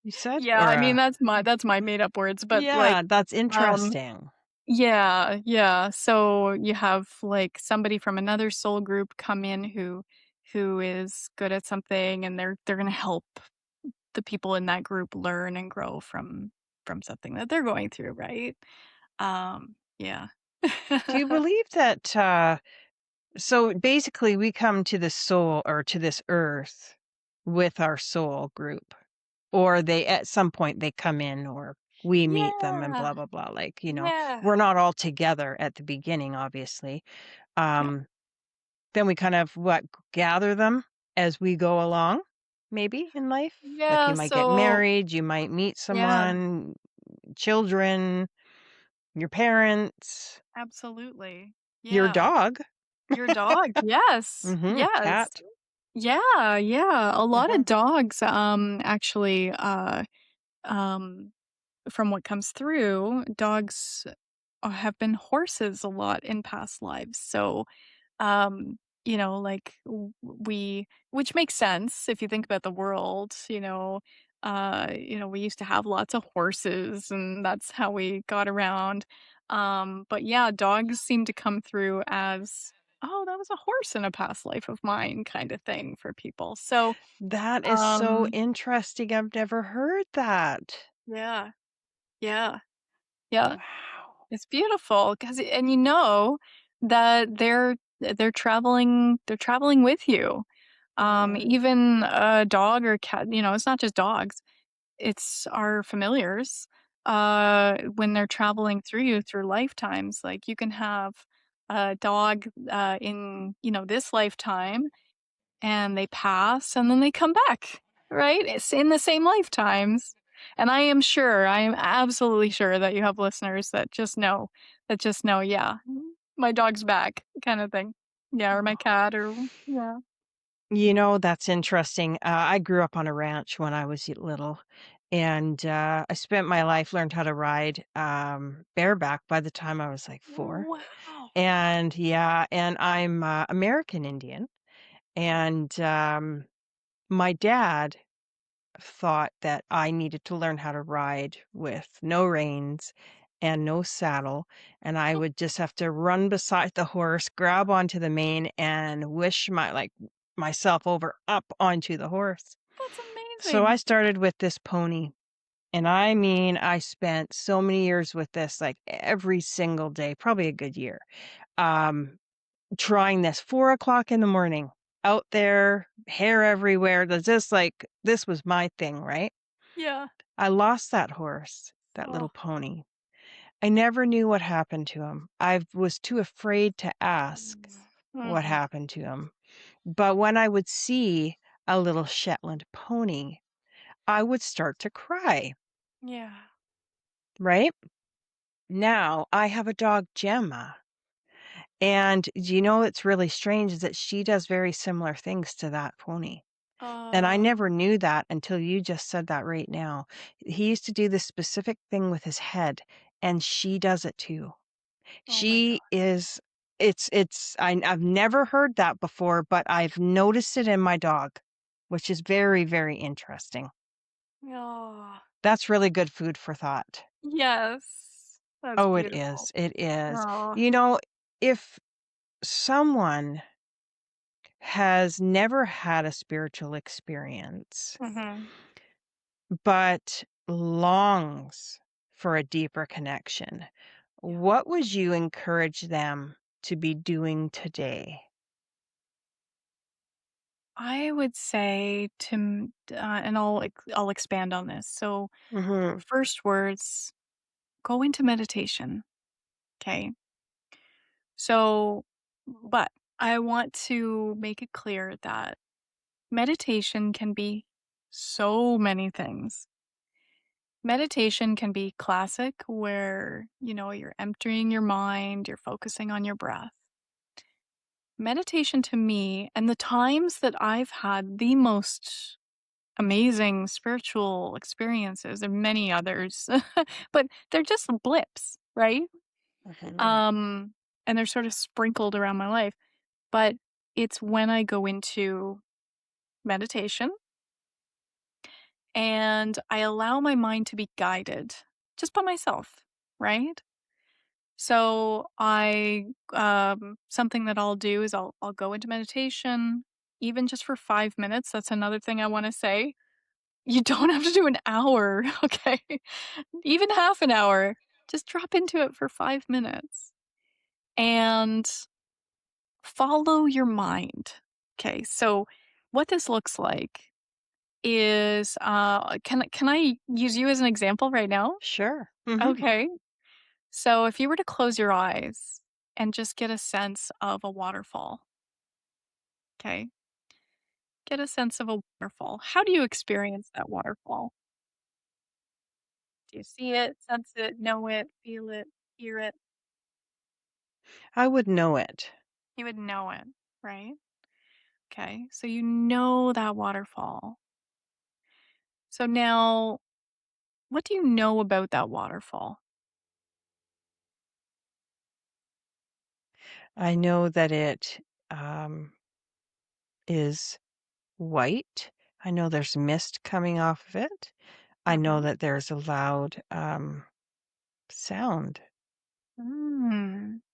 you said?
Yeah,
Or
I mean,
a
that's my made up words, but, like,
Yeah, that's
um
interesting.
yeah, yeah, so you have, like, somebody from another soul group come in who is good at something, and they're gonna help the people in that group learn and grow from something that they're going through, right? Yeah.
Do you believe that so basically we come to the soul or to this earth with our soul group, or they at some point they come in, or we meet them and
Yeah,
blah blah blah, like,
yeah,
we're not all together at the beginning, obviously.
yeah.
um then we kind of gather them as we go along, maybe in life, like you
Yeah,
might get
so
married, you might meet
yeah,
someone, children, your parents,
absolutely.
your
Yeah.
dog.
Your dog, yes,
Mhm,
yes.
cat.
Yeah, yeah, a lot
Uh-huh.
of dogs, actually, um, from what comes through, dogs, have been horses a lot in past lives, so, like, we which makes sense if you think about the world, we used to have lots of horses, and that's how we got around, but yeah, dogs seem to come through as, "Oh, that was a horse in a past life of mine," kinda thing for people, so,
That is so
um
interesting, I've never heard that.
yeah, yeah, yeah.
Wow.
It's beautiful, cause and that they're traveling with you.
Mhm.
Even a dog or cat, it's not just dogs, it's our familiars. When they're traveling through you through lifetimes, like, you can have a dog, in, this lifetime, and they pass, and then they come back, right? It's in the same lifetimes. And I am absolutely sure that you have listeners that just know, yeah, my dog's back kind of thing. Yeah, or my
Oh.
cat or yeah.
That's interesting. I grew up on a ranch when I was little, and I spent my life learned how to ride bareback by the time I was like 4.
Wow.
And yeah, and I'm American Indian, and my dad thought that I needed to learn how to ride with no reins and no saddle, and I would just have to run beside the horse, grab onto the mane, and wish myself over up onto the horse.
That's
So I
amazing.
started with this pony, and I mean, I spent so many years with this, like, every single day, probably a good year, um, trying this 4 o'clock in the morning, out there, hair everywhere, there's just like this was my thing, right?
Yeah.
I lost that horse, that
Oh.
little pony. I never knew what happened to him. I was too afraid to ask what
Mhm.
happened to him. But when I would see a little Shetland pony, I would start to cry,
Yeah.
right? Now I have a dog, Gemma. And do you know what's really strange is that she does very similar things to that pony. And I
Oh,
never knew that until you just said that right now. He used to do this specific thing with his head, and she does it too.
oh my
She
god.
is I've never heard that before, but I've noticed it in my dog, which is very, very interesting.
Oh.
That's really good food for thought.
Yes. That's
Oh, it
beautiful.
is, it is.
Oh.
You know, if someone has never had a spiritual experience,
Mhm.
but longs for a deeper connection,
Yeah.
what would you encourage them to be doing today?
I would say and I'll expand on this. So,
Mhm.
first words, go into meditation. Okay. So, but I want to make it clear that meditation can be so many things. Meditation can be classic, where, you're emptying your mind, you're focusing on your breath. Meditation to me, and the times that I've had the most amazing spiritual experiences, and many others, but they're just blips, right?
Mhm.
Um, and they're sort of sprinkled around my life. But it's when I go into meditation and I allow my mind to be guided just by myself, right? So something that I'll do is I'll go into meditation even just for 5 minutes. That's another thing I want to say. You don't have to do an hour, okay? Even half an hour. Just drop into it for 5 minutes and follow your mind. Okay? So what this looks like is can I use you as an example right now?
Sure. Mhm.
Okay. So if you were to close your eyes and just get a sense of a waterfall, okay? Get a sense of a waterfall. How do you experience that waterfall? Do you see it, sense it, know it, feel it, hear it?
I would know it.
You would know it, right? Okay. So you know that waterfall. So now, what do you know about that waterfall?
I know that it, um, is white. I know there's mist coming off of it. I know
Mhm.
that there's a loud, sound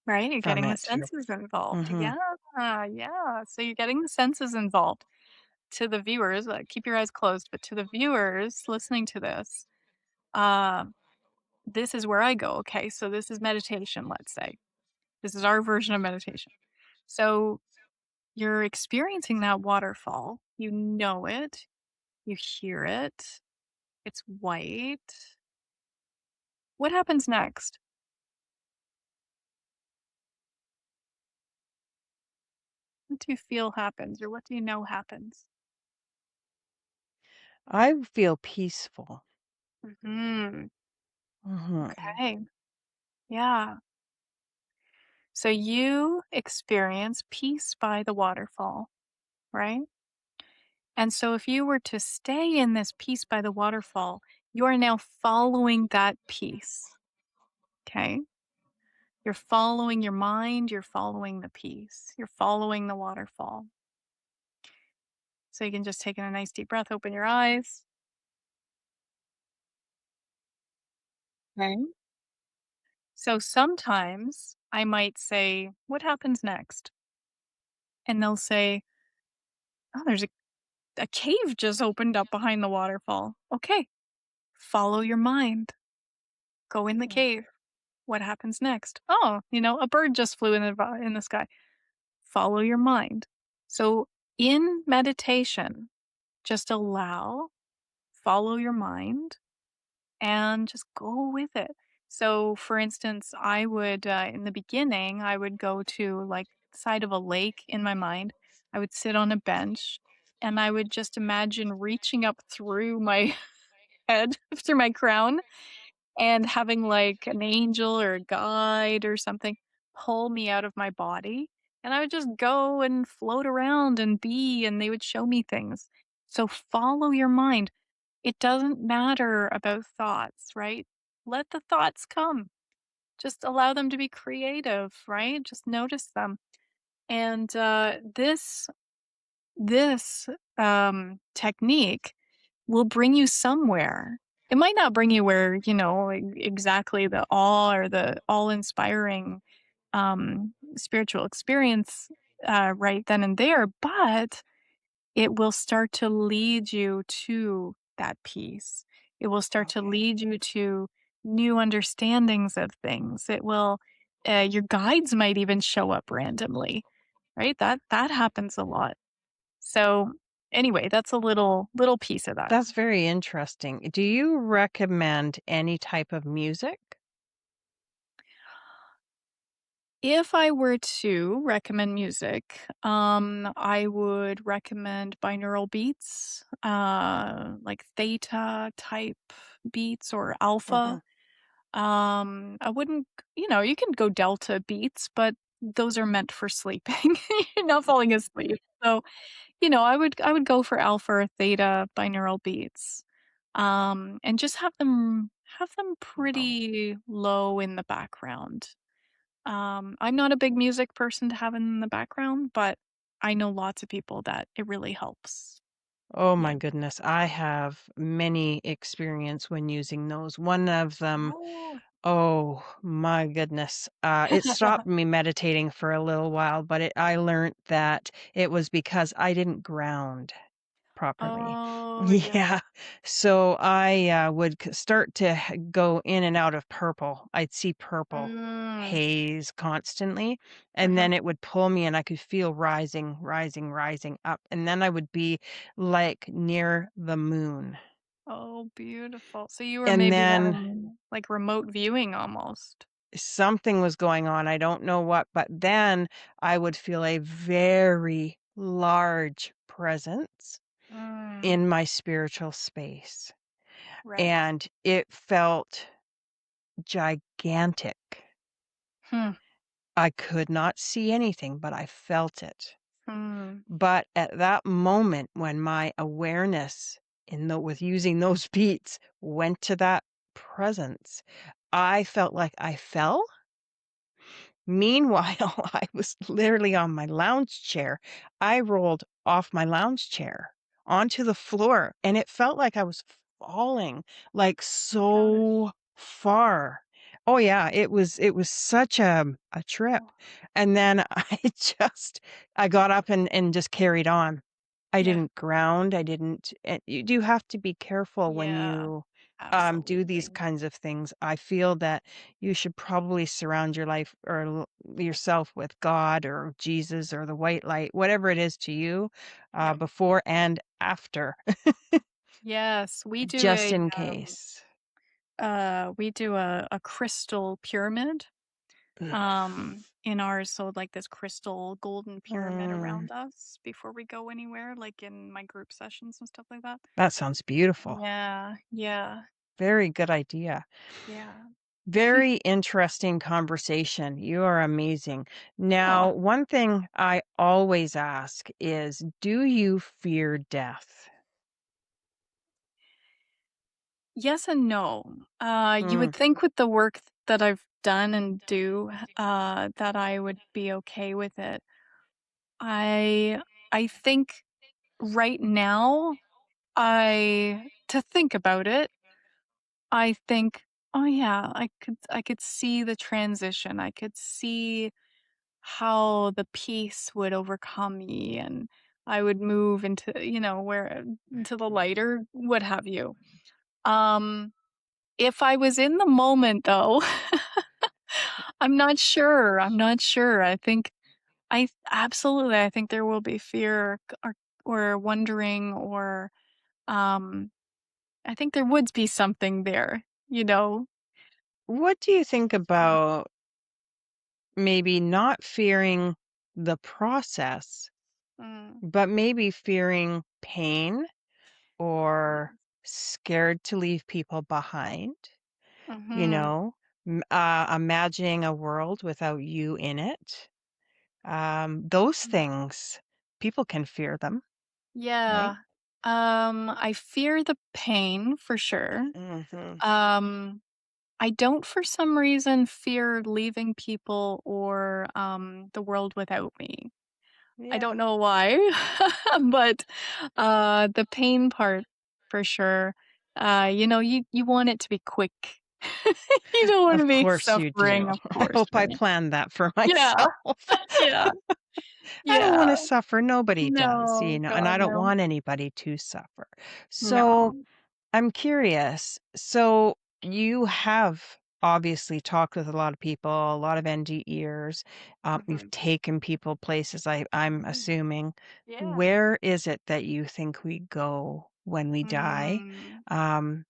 Right, you're
from
getting the
it.
senses involved.
Mhm.
Yeah, yeah. So you're getting the senses involved. To the viewers, keep your eyes closed, but to the viewers listening to uh, this is where I go. Okay, so this is meditation, let's say. This is our version of meditation. So you're experiencing that waterfall. You know it, you hear it, it's white. What happens next? What do you feel happens, or what do you know happens?
I feel peaceful.
Hmm.
Mhm.
Okay. Yeah. So you experience peace by the waterfall, right? And so if you were to stay in this peace by the waterfall, you are now following that peace. Okay. You're following your mind, you're following the peace, you're following the waterfall. So you can just take in a nice deep breath, open your eyes. Right. So sometimes I might say, "What happens next?" And they'll say, "Oh, there's a cave just opened up behind the waterfall." Okay, follow your mind. Go in the
Mm.
cave. What happens next? Oh, a bird just flew in the sky. Follow your mind. So in meditation, just follow your mind, and just go with it. So, for instance, I would, in the beginning, I would go to like side of a lake in my mind. I would sit on a bench, and I would just imagine reaching up through my head, through my crown, and having like an angel or a guide or something pull me out of my body. And I would just go and float around and and they would show me things. So follow your mind. It doesn't matter about thoughts, right? Let the thoughts come. Just allow them to be creative, right? Just notice them. And this technique will bring you somewhere. It might not bring you where, exactly the awe or the all-inspiring, spiritual experience, right then and there, but it will start to lead you to that peace. It will start to
Okay.
lead you to new understandings of things. Your guides might even show up randomly, right? That happens a lot. So, anyway, that's a little piece of that.
That's very interesting. Do you recommend any type of music?
If I were to recommend music, I would recommend binaural beats, like theta type beats or alpha.
Mhm.
I wouldn't, you can go delta beats, but those are meant for sleeping. You're not falling asleep. So, I would go for alpha or theta binaural beats. And just have them pretty low in the background. I'm not a big music person to have in the background, but I know lots of people that it really helps.
Oh my
Yeah.
goodness, I have many experience when using those. One of them,
Oh.
oh my goodness, it stopped me meditating for a little while, but I learned that it was because I didn't ground properly.
Oh, yeah.
Yeah. So I would start to go in and out of purple. I'd see purple
Mm.
haze constantly. And
Uh-huh.
then it would pull me, and I could feel rising, rising, rising up. And then I would be like near the moon.
Oh, beautiful. So you were
And
maybe
then
having, like, remote viewing almost.
something was going on. I don't know what, but then I would feel a very large presence
Mm.
in my spiritual space.
Right.
And it felt gigantic.
Hmm.
I could not see anything, but I felt it.
Hmm.
But at that moment when my awareness with using those beats went to that presence, I felt like I fell. Meanwhile, I was literally on my lounge chair. I rolled off my lounge chair onto the floor, and it felt like I was falling, like,
Oh my gosh.
so far. Oh, yeah, it was such a trip,
Oh,
and then I got up and just carried on. I
yeah.
didn't ground, I didn't you do have to be careful when
Yeah.
you, do these
Absolutely.
kinds of things. I feel that you should probably surround your life or yourself with God or Jesus or the white light, whatever it is to you,
Yep.
before and after,
Yes, we do
just
a
in case.
we do a crystal pyramid in ours, so like this crystal golden pyramid
Mm,
around us before we go anywhere, like in my group sessions and stuff like that.
that sounds beautiful.
Yeah, yeah,
Very good idea.
yeah.
Very interesting conversation. You are amazing.
Oh,
Now, one thing I always ask is, do you fear death?
yes and no. You
Mm,
would think with the work that I've done and do, that I would be okay with it. I I think right now, I to think about it, I think Oh yeah, I could see the transition. I could see how the peace would overcome me and I would move into, where into the light or what have you. Um if I was in the moment though, I'm not sure. I'm not sure. I think there will be fear or wondering or um I think there would be something there, you know.
What do you think about maybe not fearing the process,
Mm.
but maybe fearing pain or
Mm.
scared to leave people behind? You
Mhm.
know, imagining a world without you in it. Those things, people can fear them, right?
Yeah. I fear the pain for sure.
Mhm.
Um, I don't for some reason fear leaving people or the world without me. I
Yeah.
don't know why, but the pain part for sure. You want it to be quick. You don't want to
Of
be
course you do.
suffering, of
I
course,
hope I
right?
planned that for
Yeah,
myself.
yeah,
I don't
yeah.
wanna suffer, nobody does,
No,
and I
God,
don't
no,
want anybody to suffer. So,
no.
I'm curious. So you have obviously talked with a lot of people, a lot of NDErs. You've
Mhm.
taken people places, I'm
Mhm.
assuming.
Yeah.
Where is it that you think we go when we die?
Mm.
Um,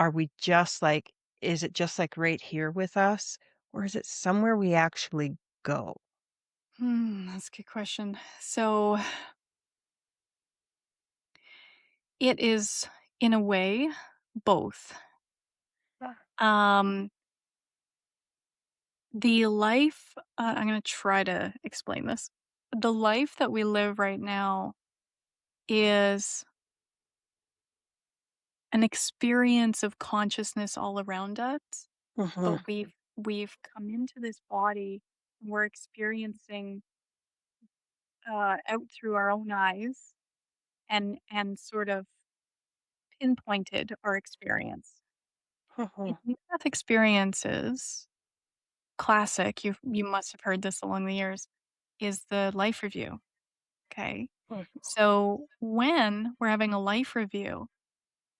are we just like, is it just like right here with us, or is it somewhere we actually go?
That's a good question. So it is, in a way, both. Um, the life, I'm going to try to explain this. The life that we live right now is an experience of consciousness all around us,
Mhm,
but we've come into this body. We're experiencing out through our own eyes and sort of pinpointed our experience.
mhm,
Near-death experiences, classic, you must have heard this along the years, is the life review, okay?
mhm,
So, when we're having a life review,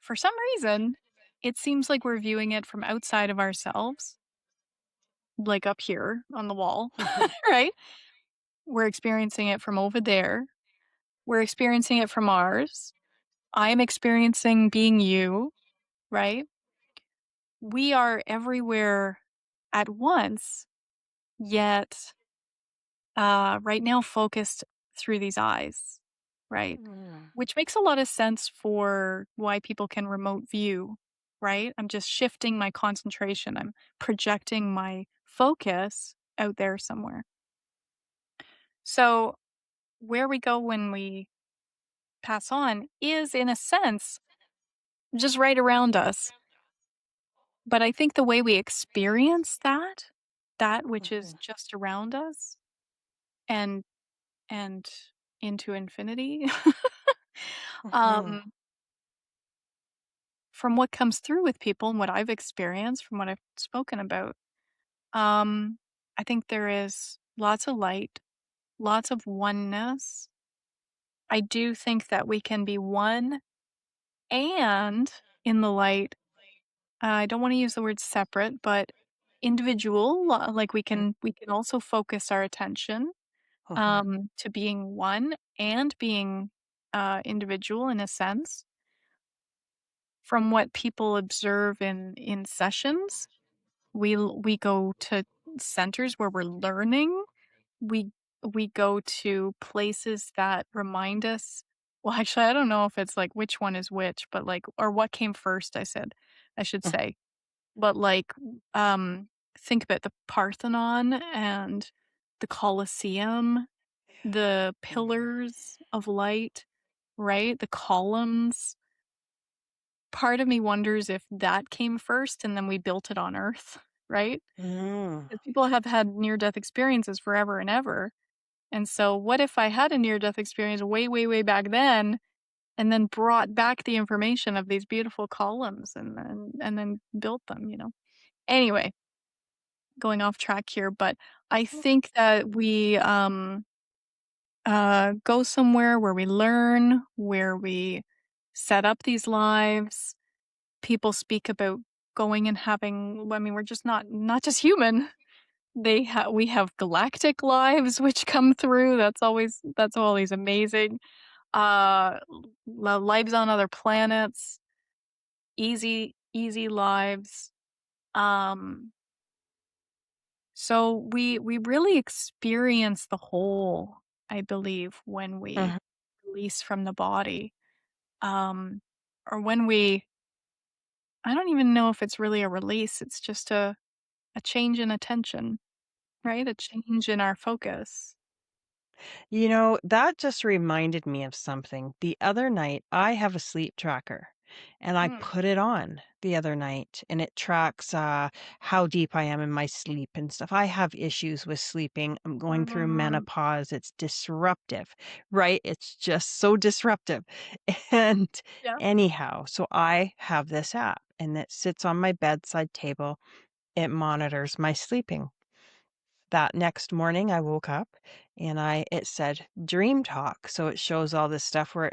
for some reason, it seems like we're viewing it from outside of ourselves, like up here on the wall,
mhm,
right? We're experiencing it from over there. We're experiencing it from ours. I'm experiencing being you, right? We are everywhere at once, yet right now focused through these eyes, right?
mm,
Which makes a lot of sense for why people can remote view, right? I'm just shifting my concentration. I'm projecting my focus out there somewhere. So, where we go when we pass on is, in a sense, just right around us. But I think the way we experience that which is
mhm,
just around us and and into infinity,
mhm,
um, from what comes through with people and what I've experienced, from what I've spoken about, um, I think there is lots of light, lots of oneness. I do think that we can be one and in the light. I don't want to use the word separate, but individual. Like we can also focus our attention
mhm,
to being one and being individual in a sense. From what people observe in sessions, we go to centers where we're learning. We we go to places that remind us, well, actually, I don't know if it's like which one is which, but like or what came first, I should
mm,
say. But like um think about the Parthenon and the Colosseum, the pillars of light, right? The columns. Part of me wonders if that came first and then we built it on Earth, right?
mm.
'Cause people have had near death experiences forever and ever. And so, what if I had a near death experience way, way, way back then and then brought back the information of these beautiful columns and then built them, you know? Anyway, going off track here, but I think that we, go somewhere where we learn, where we set up these lives. People speak about going and having, I mean, we're just not just human. We have galactic lives which come through. That's always amazing. Lives on other planets, easy lives. Um, so we really experience the whole, I believe, when we
Mhm.
release from the body. Um, or when we, I don't even know if it's really a release, it's just a change in attention, right? A change in our focus.
You know, that just reminded me of something. The other night, I have a sleep tracker and I
Mm,
put it on the other night and it tracks how deep I am in my sleep and stuff. I have issues with sleeping. I'm going through
mhm.
menopause. It's disruptive, right? It's just so disruptive. And
Yeah.
anyhow, so I have this app and it sits on my bedside table. It monitors my sleeping. That next morning, I woke up and it said dream talk. So it shows all this stuff where,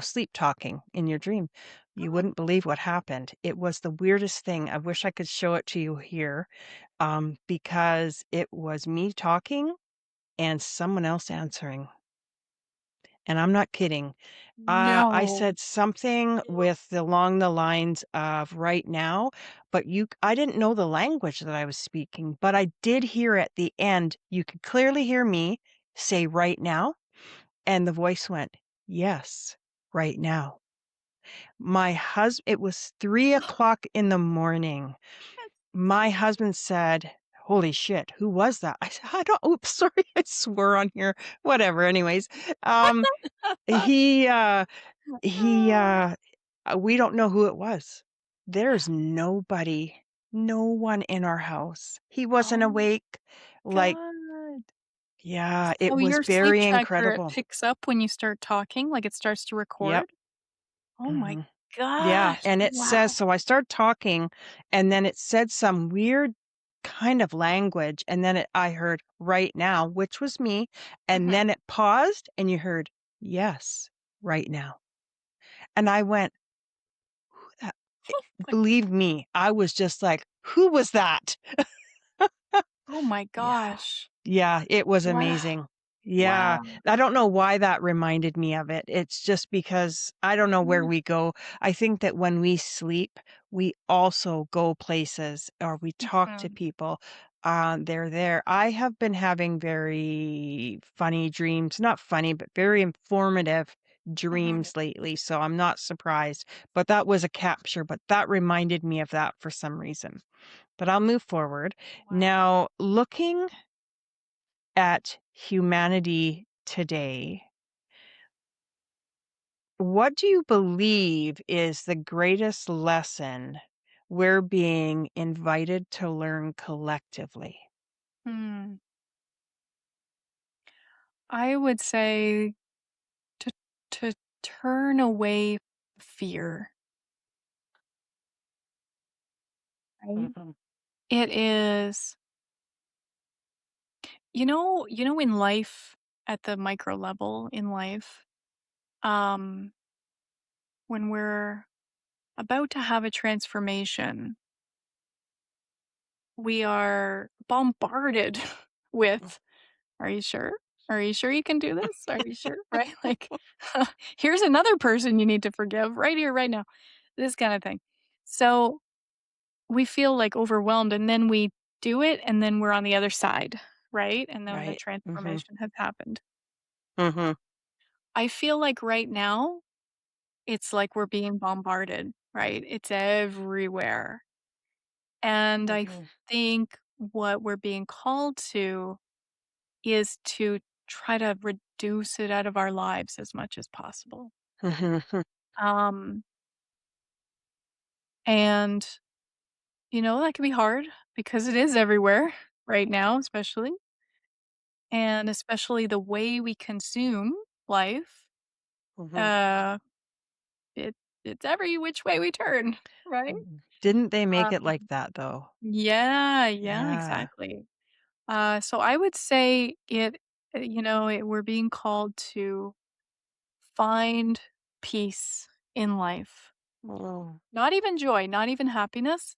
sleep talking in your dream. You
Mm.
wouldn't believe what happened. It was the weirdest thing. I wish I could show it to you here, because it was me talking and someone else answering. And I'm not kidding. I
No.
said something with along the lines of "right now," but I didn't know the language that I was speaking, but I did hear at the end, you could clearly hear me say "right now," and the voice went, "Yes, right now." It was 3 o'clock in the morning. My husband said, "Holy shit, who was that?" I said, "I don't." Oops, sorry, I swore on here. Whatever, anyways. Um, he, uh he, we don't know who it was. There's no one in our house. He wasn't
Oh
awake. Like,
god.
yeah, it
So
was
your sleep
very
tracker, it
incredible.
picks up when you start talking, like, it starts to
Yep.
record? Oh my
Mhm. Yeah,
gosh,
and it says,
wow.
so I started talking, and then it said some weird kind of language, and then I heard "right now," which was me, and
Mhm.
then it paused, and you heard, "Yes, right now." And I went, "Who the"
Like,
believe me, I was just like, "Who was that?"
oh my
Yeah.
gosh.
Yeah, it was
Wow.
amazing. Yeah,
Wow.
I don't know why that reminded me of it. It's just because I don't know where
Yeah.
we go. I think that when we sleep, we also go places or we talk to
Mhm.
people. They're there. I have been having very funny dreams, not funny, but very informative
Mhm.
dreams lately. So I'm not surprised. But that was a capture, but that reminded me of that for some reason. But I'll move forward.
Wow.
Now, looking at humanity today, what do you believe is the greatest lesson we're being invited to learn collectively?
Hmm. I would say to to turn away fear, right?
Mhm,
It is, in life, at the micro level in life, um, when we're about to have a transformation, we are bombarded with, "Are you sure? Are you sure you can do this? Are you sure?" Right? Like, "Here's another person you need to forgive right here, right now." This kinda thing. So, we feel, like, overwhelmed, and then we do it, and then we're on the other side, right? And then the
right. Mhm,
transformation has happened.
mhm,
I feel like right now, it's like we're being bombarded, right? It's everywhere. And I
mhm,
think what we're being called to is to try to reduce it out of our lives as much as possible.
mhm,
Um, and, that can be hard because it is everywhere right now, especially. And especially the way we consume life,
mhm,
uh, it it's every which way we turn, right?
Didn't they make it like
Um,
that though?
yeah, yeah,
Yeah.
exactly. So I would say we're being called to find peace in life.
Oh,
Not even joy, not even happiness,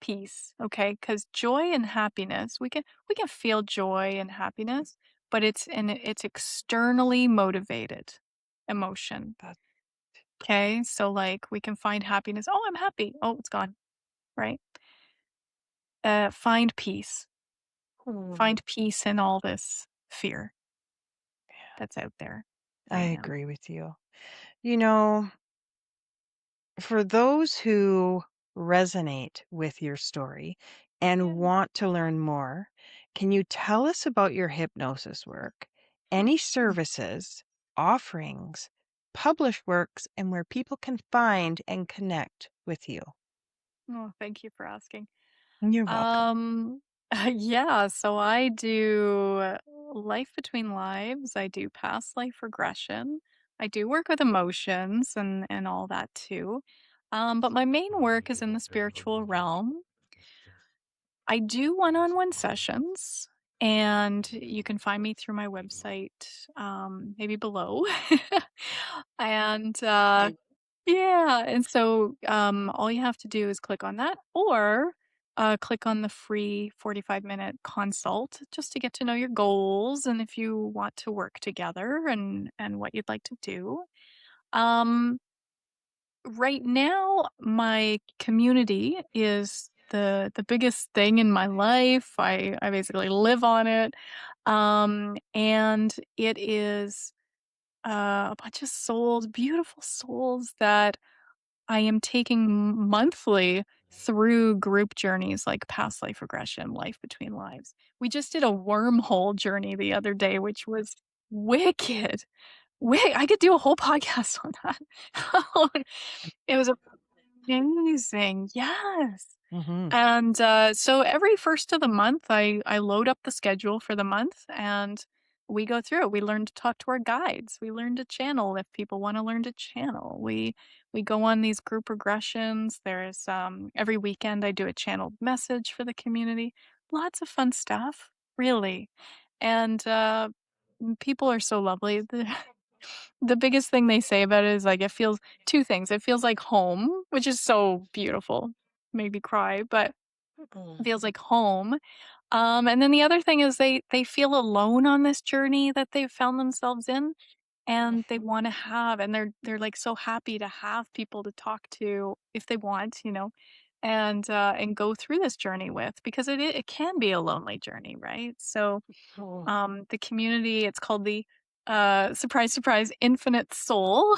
peace, okay? Because joy and happiness, we can feel joy and happiness, but it's externally motivated emotion.
that
Okay? So like we can find happiness. Oh, I'm happy. Oh, it's gone, right? Find peace.
mm,
Find peace in all this fear that's out there
I
right now.
agree with you. You know, for those who resonate with your story and
Yeah.
want to learn more, can you tell us about your hypnosis work, any services, offerings, published works, and where people can find and connect with you?
Oh, thank you for asking.
You're welcome.
Um, yeah, so I do life between lives. I do past life regression. I do work with emotions and all that too. But my main work is in the spiritual realm. I do one-on-one sessions, and you can find me through my website, maybe below. And yeah, and so, all you have to do is click on that or, click on the free 45-minute consult just to get to know your goals and if you want to work together and what you'd like to do. Um, right now, my community is the biggest thing in my life. I basically live on it, and it is, a bunch of souls, beautiful souls that I am taking monthly through group journeys like past life regression, life between lives. We just did a wormhole journey the other day, which was wicked. I could do a whole podcast on that. It was amazing. Yes.
Hmm.
And, so every first of the month, I load up the schedule for the month, and we go through it. We learn to talk to our guides. We learn to channel if people wanna learn to channel. We go on these group regressions. There's, every weekend, I do a channeled message for the community. Lots of fun stuff, really. And, people are so lovely. The biggest thing they say about it is, like, it feels 2 things. It feels like home, which is so beautiful. Made me cry, but it feels like home. And then the other thing is they feel alone on this journey that they've found themselves in, and they wanna have and they're, like, so happy to have people to talk to if they want, and go through this journey with because it can be a lonely journey, right? So the community, it's called the, surprise, surprise, Infinite Soul.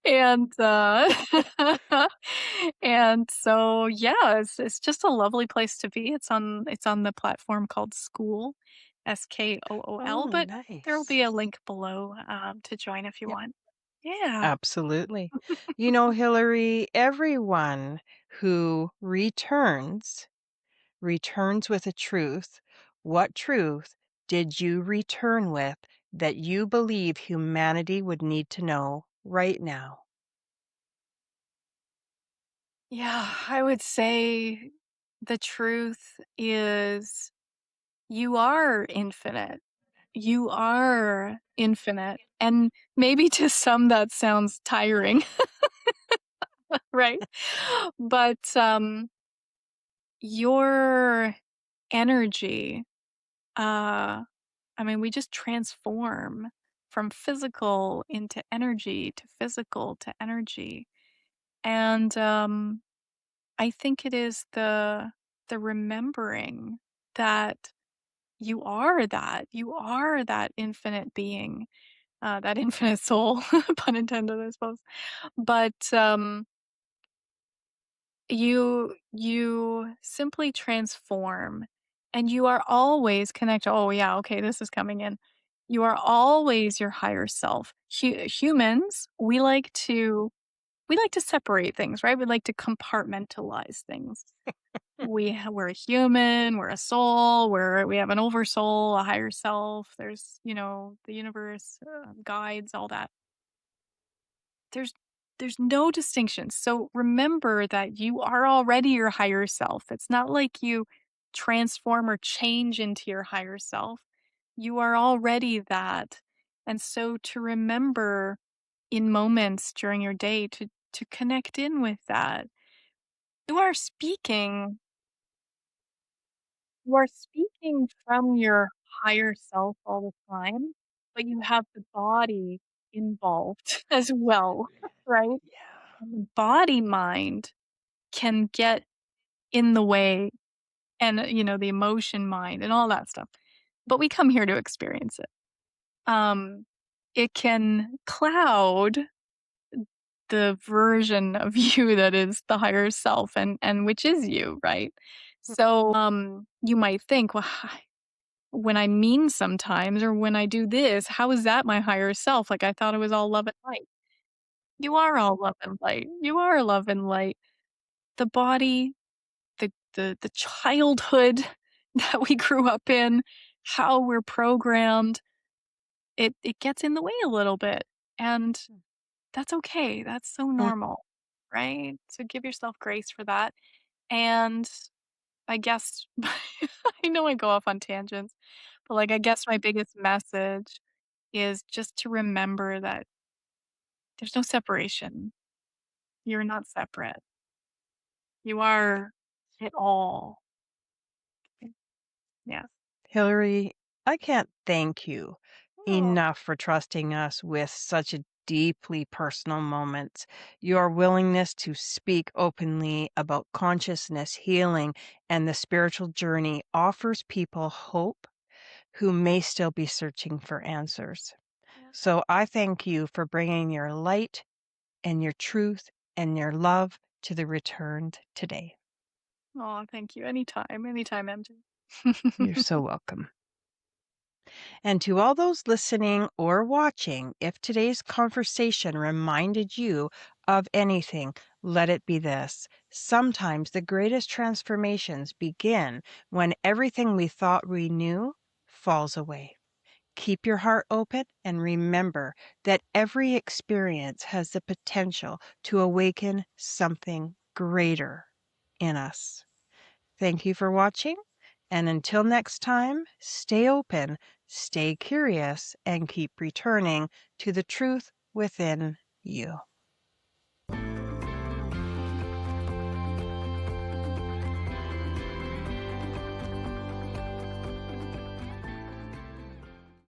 And, and so, yeah, it's just a lovely place to be. It's on the platform called School, Skool,
Oh,
but there will
nice.
be a link below, to join if you want. Yeah.
Absolutely. Hillary, everyone who returns with a truth. What truth did you return with that you believe humanity would need to know right now?
Yeah, I would say the truth is you are infinite. You are infinite, and maybe to some that sounds tiring, right? But, your energy, uh, I mean, we just transform from physical into energy to physical to energy, and, I think it is the remembering that you are that infinite being, that infinite soul, pun intended, I suppose. But, you simply transform, and you are always connected. Oh, yeah, okay, this is coming in. You are always your higher self. Humans, we like to separate things, right? We like to compartmentalize things. We're a human, we're a soul, we have an oversoul, a higher self. There's, the universe, guides, all that. There's There's no distinction. So remember that you are already your higher self. It's not like you transform or change into your higher self. You are already that. And so to remember in moments during your day to connect in with that. You are speaking you are speaking from your higher self all the time, but you have the body involved as well, right?
Yeah.
And the body mind can get in the way and, the emotion mind and all that stuff. But we come here to experience it. Um, it can cloud the version of you that is the higher self and which is you, right? So, you might think, well, when I mean sometimes or when I do this, how is that my higher self? Like I thought it was all love and light. You are all love and light. You are love and light. The body, the childhood that we grew up in, how we're programmed, it gets in the way a little bit. And that's okay. That's so
Mm.
normal, right? So give yourself grace for that. And I guess I know I go off on tangents, but like I guess my biggest message is just to remember that there's no separation. You're not separate. You are it all. Yeah.
Hilary, I can't thank you
Oh,
enough for trusting us with such a deeply personal moments. Your willingness to speak openly about consciousness, healing, and the spiritual journey offers people hope who may still be searching for answers.
yeah.
So I thank you for bringing your light and your truth and your love to the returned today.
Oh, thank you. Anytime, anytime, MJ.
You're so welcome. And to all those listening or watching, if today's conversation reminded you of anything, let it be this. Sometimes the greatest transformations begin when everything we thought we knew falls away. Keep your heart open and remember that every experience has the potential to awaken something greater in us. Thank you for watching. And until next time, stay open, stay curious, and keep returning to the truth within you.